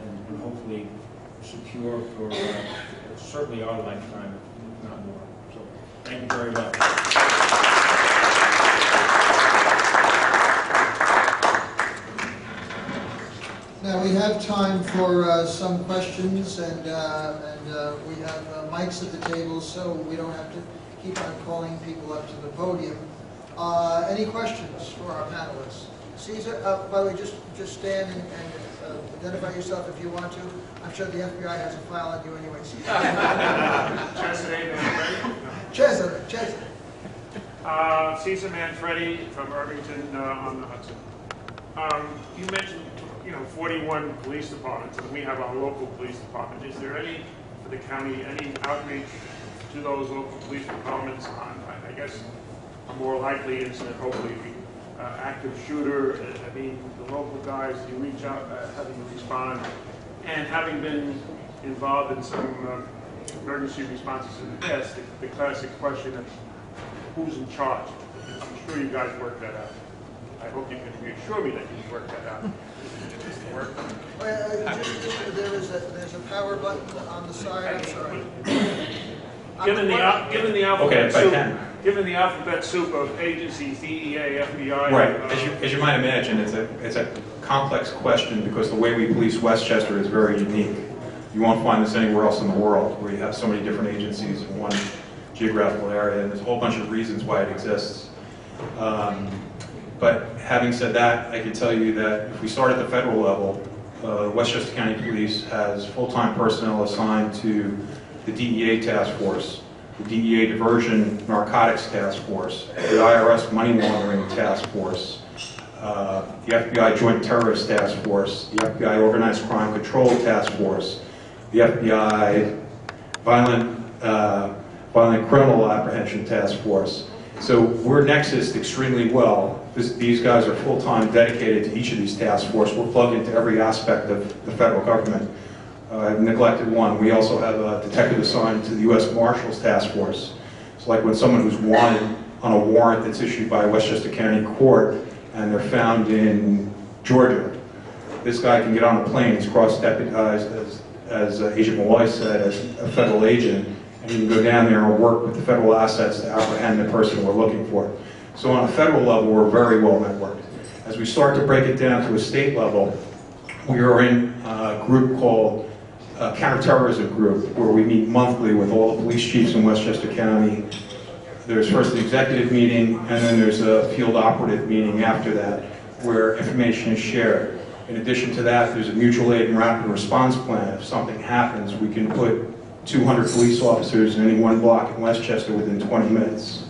and hopefully secure for certainly our lifetime, if not more. So thank you very much. Now we have time for some questions, and we have mics at the table, so we don't have to keep on calling people up to the podium. Any questions for our panelists? Caesar, by the way, just stand and identify yourself if you want to. I'm sure the FBI has a file on you anyway, Caesar. Cesare. Caesar Manfredi from Irvington on the Hudson. You mentioned 41 police departments, and we have our local police department. Is there any, for the county, any outreach to those local police departments on, I guess, a more likely incident, hopefully, active shooter? I mean, the local guys, you reach out, having to respond, and having been involved in some emergency responses in the past, the classic question of who's in charge. I'm sure you guys work that out. I hope you can reassure me that you can work that out. Does it work? There's a power button on the side, I'm sorry. Given the Okay, alphabet if I soup, can. given the alphabet soup of agencies, DEA, FBI. Right. As you might imagine, it's a complex question because the way we police Westchester is very unique. You won't find this anywhere else in the world where you have so many different agencies in one geographical area, and there's a whole bunch of reasons why it exists. But having said that, I can tell you that if we start at the federal level, Westchester County Police has full-time personnel assigned to the DEA task force, the DEA Diversion Narcotics Task Force, the IRS Money Laundering Task Force, the FBI Joint Terrorist Task Force, the FBI Organized Crime Control Task Force, the FBI Violent Criminal Apprehension Task Force. So we're nexused extremely well. These guys are full-time dedicated to each of these task forces. We're plugged into every aspect of the federal government. I've neglected one. We also have a detective assigned to the U.S. Marshals Task Force. It's like when someone who's wanted on a warrant that's issued by a Westchester County court and they're found in Georgia. This guy can get on a plane, he's cross-deputized, as Agent Molloy said, as a federal agent, and he can go down there and work with the federal assets to apprehend the person we're looking for. So on a federal level, we're very well networked. As we start to break it down to a state level, we are in a group called Counterterrorism Group, where we meet monthly with all the police chiefs in Westchester County. There's first an executive meeting, and then there's a field operative meeting after that, where information is shared. In addition to that, there's a mutual aid and rapid response plan. If something happens, we can put 200 police officers in any one block in Westchester within 20 minutes,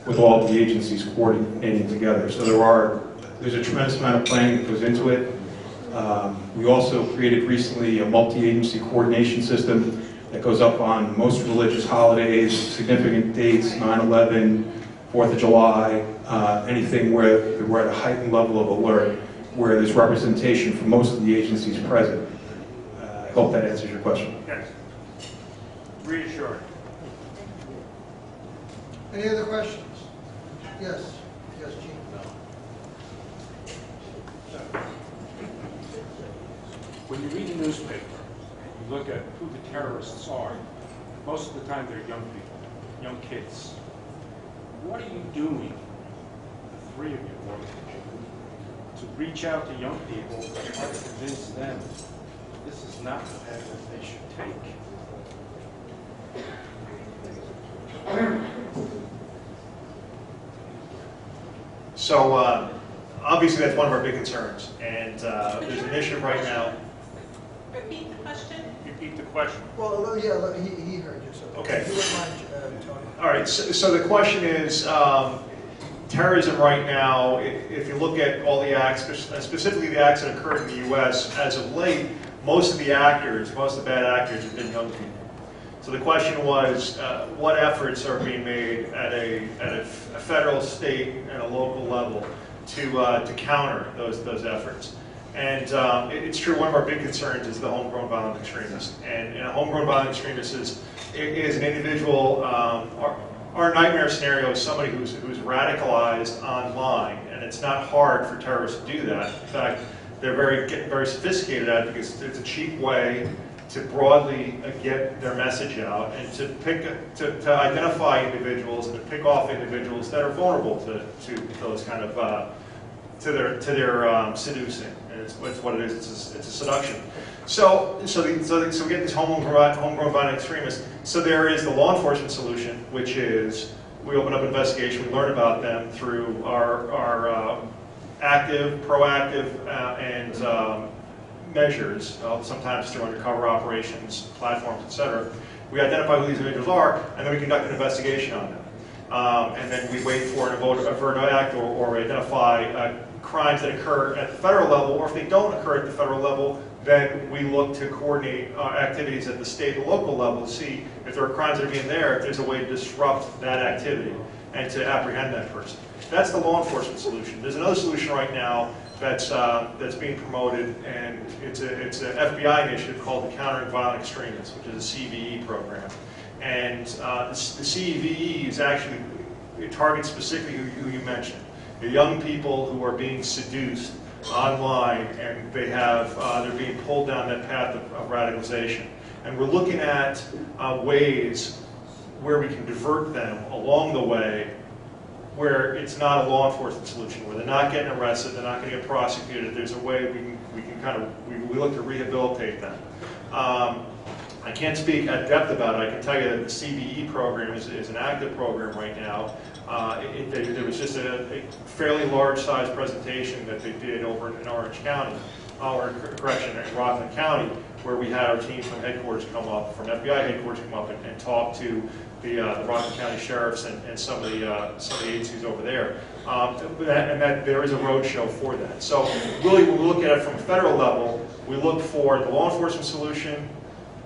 with all the agencies coordinating together. So there's a tremendous amount of planning that goes into it. We also created recently a multi-agency coordination system that goes up on most religious holidays, significant dates, 9/11, 4th of July, anything where we're at a heightened level of alert, where there's representation from most of the agencies present. I hope that answers your question. Yes. Reassuring. Any other questions? Yes. Yes, Gene. When you read the newspaper, and you look at who the terrorists are, most of the time they're young people, young kids. What are you doing, the three of you, to reach out to young people and try to convince them this is not the path that they should take? So obviously that's one of our big concerns, and there's an initiative right now. Repeat the question. Repeat the question. Well, yeah, he heard you, so. Okay. If you wouldn't mind, Tony. All right, so the question is, terrorism right now, if you look at all the acts, specifically the acts that occurred in the U.S., as of late, most of the bad actors have been young people. So the question was, what efforts are being made at a federal, state, and a local level to counter those efforts? And it's true, one of our big concerns is the homegrown violent extremist. And a homegrown violent extremist is an individual, our nightmare scenario is somebody who's radicalized online, and it's not hard for terrorists to do that. In fact, they're getting very sophisticated at it because it's a cheap way to broadly get their message out and to identify individuals and to pick off individuals that are vulnerable to those kind of to their seducing. And it's what it is. It's a seduction. So we get these homegrown violent extremists. So there is the law enforcement solution, which is we open up an investigation, we learn about them through our active, proactive, and measures, sometimes through undercover operations, platforms, etc. We identify who these individuals are, and then we conduct an investigation on them. And then we wait for an overt act or identify crimes that occur at the federal level, or if they don't occur at the federal level, then we look to coordinate activities at the state and local level to see if there are crimes that are being there, if there's a way to disrupt that activity and to apprehend that person. That's the law enforcement solution. There's another solution right now that's being promoted, and it's an FBI initiative called the Countering Violent Extremists, which is a CVE program. And the CVE is actually, it targets specifically who you mentioned. young people who are being seduced online, and they're being pulled down that path of radicalization. And we're looking at ways where we can divert them along the way, where it's not a law enforcement solution, where they're not getting arrested, they're not going to get prosecuted. There's a way we look to rehabilitate them. I can't speak at depth about it. I can tell you that the CBE program is an active program right now. There was just a fairly large-sized presentation that they did over in Orange County, or correction, in Rockland County, where we had our team from headquarters come up, from FBI headquarters come up and talk to the Rockland County sheriffs and some of the agencies over there. And that there is a roadshow for that. So really, when we look at it from a federal level, we look for the law enforcement solution,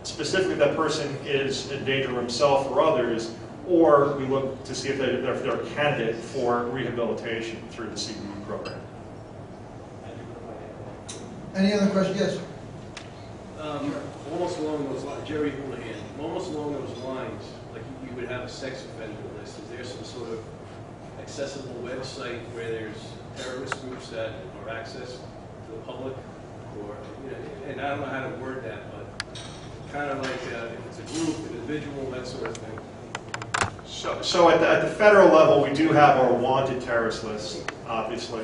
specifically if that person is in danger of himself or others, or we look to see if they're a candidate for rehabilitation through the CBE program. Any other questions? Yes. Almost along those lines, Jerry Houlihan, almost along those lines, like you would have a sex offender list. Is there some sort of accessible website where there's terrorist groups that are accessed to the public? Or, and I don't know how to word that, but kind of like if it's a group, an individual, that sort of thing. So at the federal level, we do have our wanted terrorist list, obviously.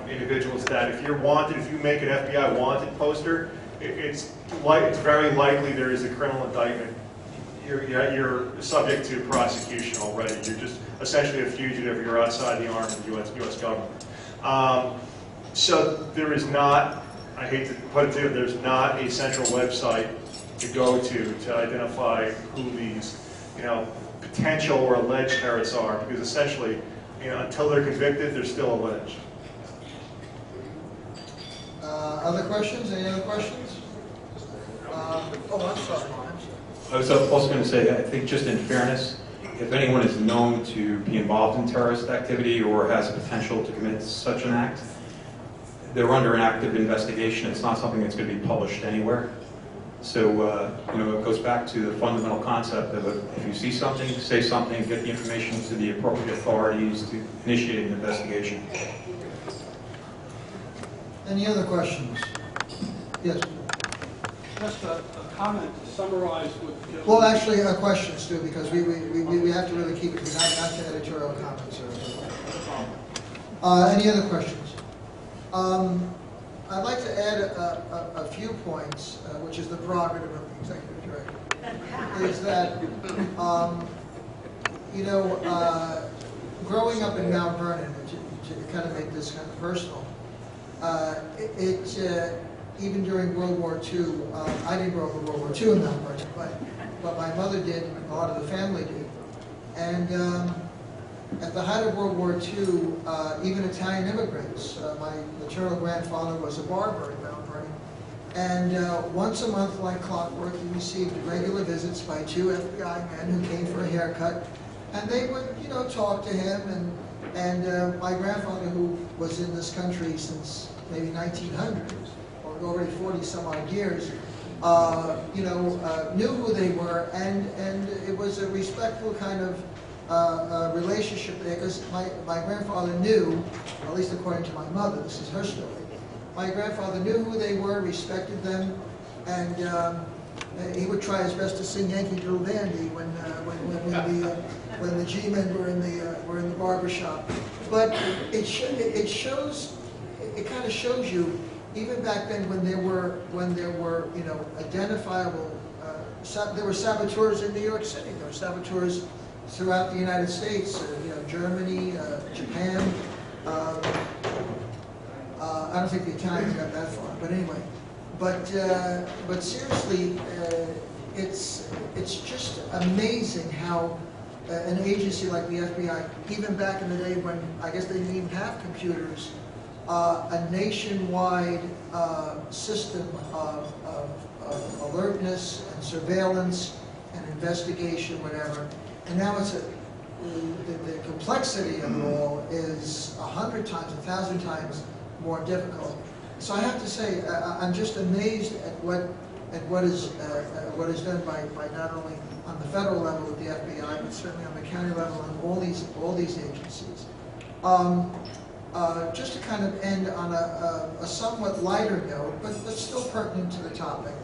Individuals that if you're wanted, if you make an FBI wanted poster, it's very likely there is a criminal indictment. You're subject to prosecution already. You're just essentially a fugitive. You're outside the arm of the U.S. government. So there is not, I hate to put it to you, there's not a central website to go to identify who these, potential or alleged terrorists are, because essentially, until they're convicted, they're still alleged. Other questions? Any other questions? I'm sorry. I was also going to say, I think just in fairness, if anyone is known to be involved in terrorist activity or has potential to commit such an act, they're under an active investigation. It's not something that's going to be published anywhere. So, it goes back to the fundamental concept of if you see something, say something, get the information to the appropriate authorities to initiate an investigation. Any other questions? Yes. Just a comment to summarize what Joe... Well, actually, questions too, because we have to really keep it not to editorial comments. Any other questions? I'd like to add a few points, which is the prerogative of the executive director, is that, growing up in Mount Vernon, to kind of make this kind of personal, even during World War II, I didn't grow up in World War II in Mount Vernon, but my mother did, and a lot of the family did. And at the height of World War II, even Italian immigrants, my maternal grandfather was a barber in Mount Vernon, and once a month, like clockwork, he received regular visits by 2 FBI men who came for a haircut, and they would, talk to him, and my grandfather, who was in this country since maybe 1900, or already 40 some odd years, knew who they were, and it was a respectful kind of relationship there, because my grandfather knew, at least according to my mother, this is her story, my grandfather knew who they were, respected them, and he would try his best to sing Yankee Doodle Dandy when the G-men were in the barber shop. But it kind of shows you, even back then when there were identifiable, there were saboteurs in New York City, there were saboteurs throughout the United States, Germany, Japan. I don't think the Italians got that far, but anyway. But seriously, it's just amazing how an agency like the FBI, even back in the day when I guess they didn't even have computers, a nationwide system of alertness and surveillance and investigation, whatever. And now it's the complexity of it all is 100 times, 1,000 times more difficult. So I have to say, I'm just amazed at what is done by not only on the federal level of the FBI, but certainly on the county level and all these agencies. just to kind of end on a somewhat lighter note, but still pertinent to the topic.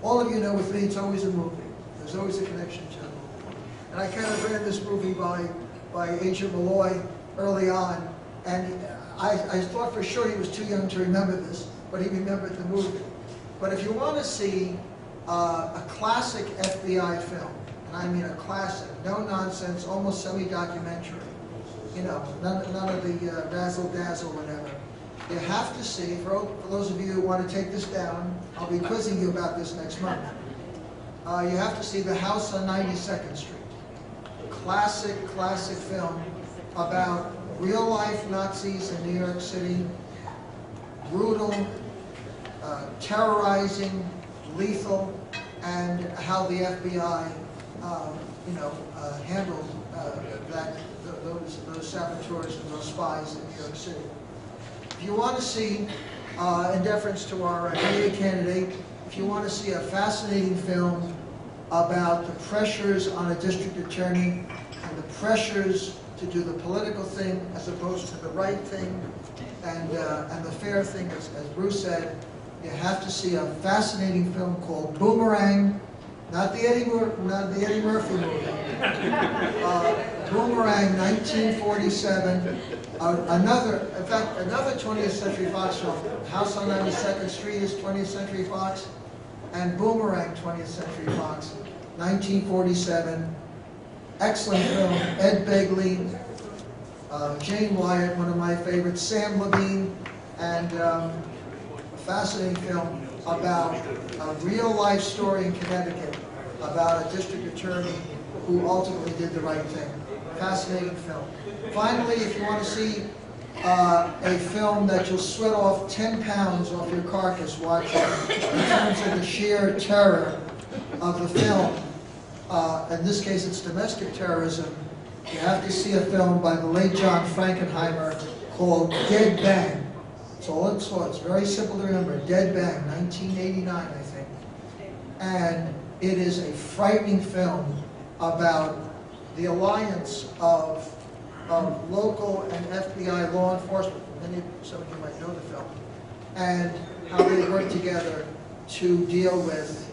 All of you know with me, it's always a movie. There's always a connection to a movie. And I kind of ran this movie by Agent Molloy early on, and I thought for sure he was too young to remember this, but he remembered the movie. But if you want to see a classic FBI film, and I mean a classic, no nonsense, almost semi-documentary, you know, none of the razzle-dazzle, whatever. You have to see, for those of you who want to take this down, I'll be quizzing you about this next month. You have to see The House on 92nd Street. Classic film about real-life Nazis in New York City, brutal, terrorizing, lethal, and how the FBI, handled those saboteurs and those spies in New York City. If you want to see, in deference to our DA candidate, if you want to see a fascinating film about the pressures on a district attorney and the pressures to do the political thing as opposed to the right thing and the fair thing, as Bruce said, you have to see a fascinating film called Boomerang, not the Eddie Murphy movie. Boomerang, 1947. Another 20th Century Fox film. House on 92nd Street is 20th Century Fox, and Boomerang, 20th Century Fox, 1947. Excellent film. Ed Begley, Jane Wyatt, one of my favorites, Sam Levine, and a fascinating film about a real-life story in Connecticut about a district attorney who ultimately did the right thing. Fascinating film. Finally, if you want to see a film that you'll sweat off 10 pounds off your carcass watching in terms of the sheer terror of the film, in this case it's domestic terrorism, you have to see a film by the late John Frankenheimer called Dead Bang. It's very simple to remember. Dead Bang, 1989, I think. And it is a frightening film about the alliance of local and FBI law enforcement. Some of you might know the film. And how they work together to deal with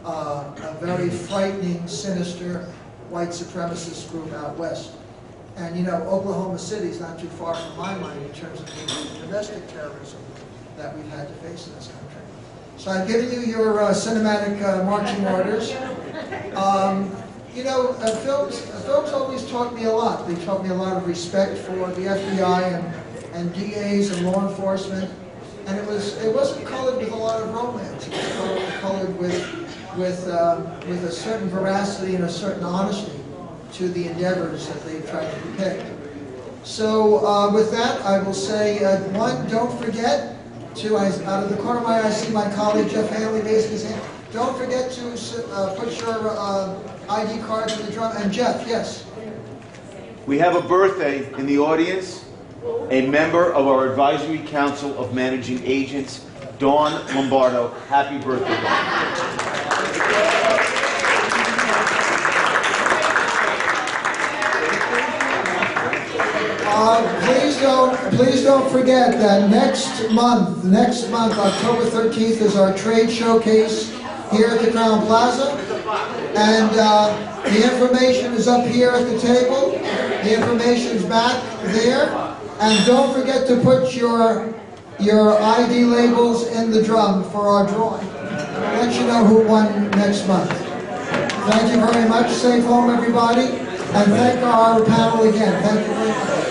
a very frightening, sinister white supremacist group out west. And you know, Oklahoma City is not too far from my mind in terms of the domestic terrorism that we've had to face in this country. So I've given you your cinematic marching orders. Films always taught me a lot. They taught me a lot of respect for the FBI and DAs and law enforcement. And it wasn't colored with a lot of romance. It was colored with a certain veracity and a certain honesty to the endeavors that they've tried to depict. So with that, I will say, one, don't forget to, out of the corner of my eye, I see my colleague Jeff Haley raising his hand. Don't forget to put your ID cards in the drum. And Jeff, yes? We have a birthday in the audience, a member of our Advisory Council of Managing Agents, Dawn Lombardo. Happy birthday, Dawn. Please don't forget that next month, October 13th, is our trade showcase here at the Crown Plaza, and the information is up here at the table. The information is back there, and don't forget to put your ID labels in the drum for our drawing. I'll let you know who won next month. Thank you very much. Safe home, everybody, and thank our panel again. Thank you very much.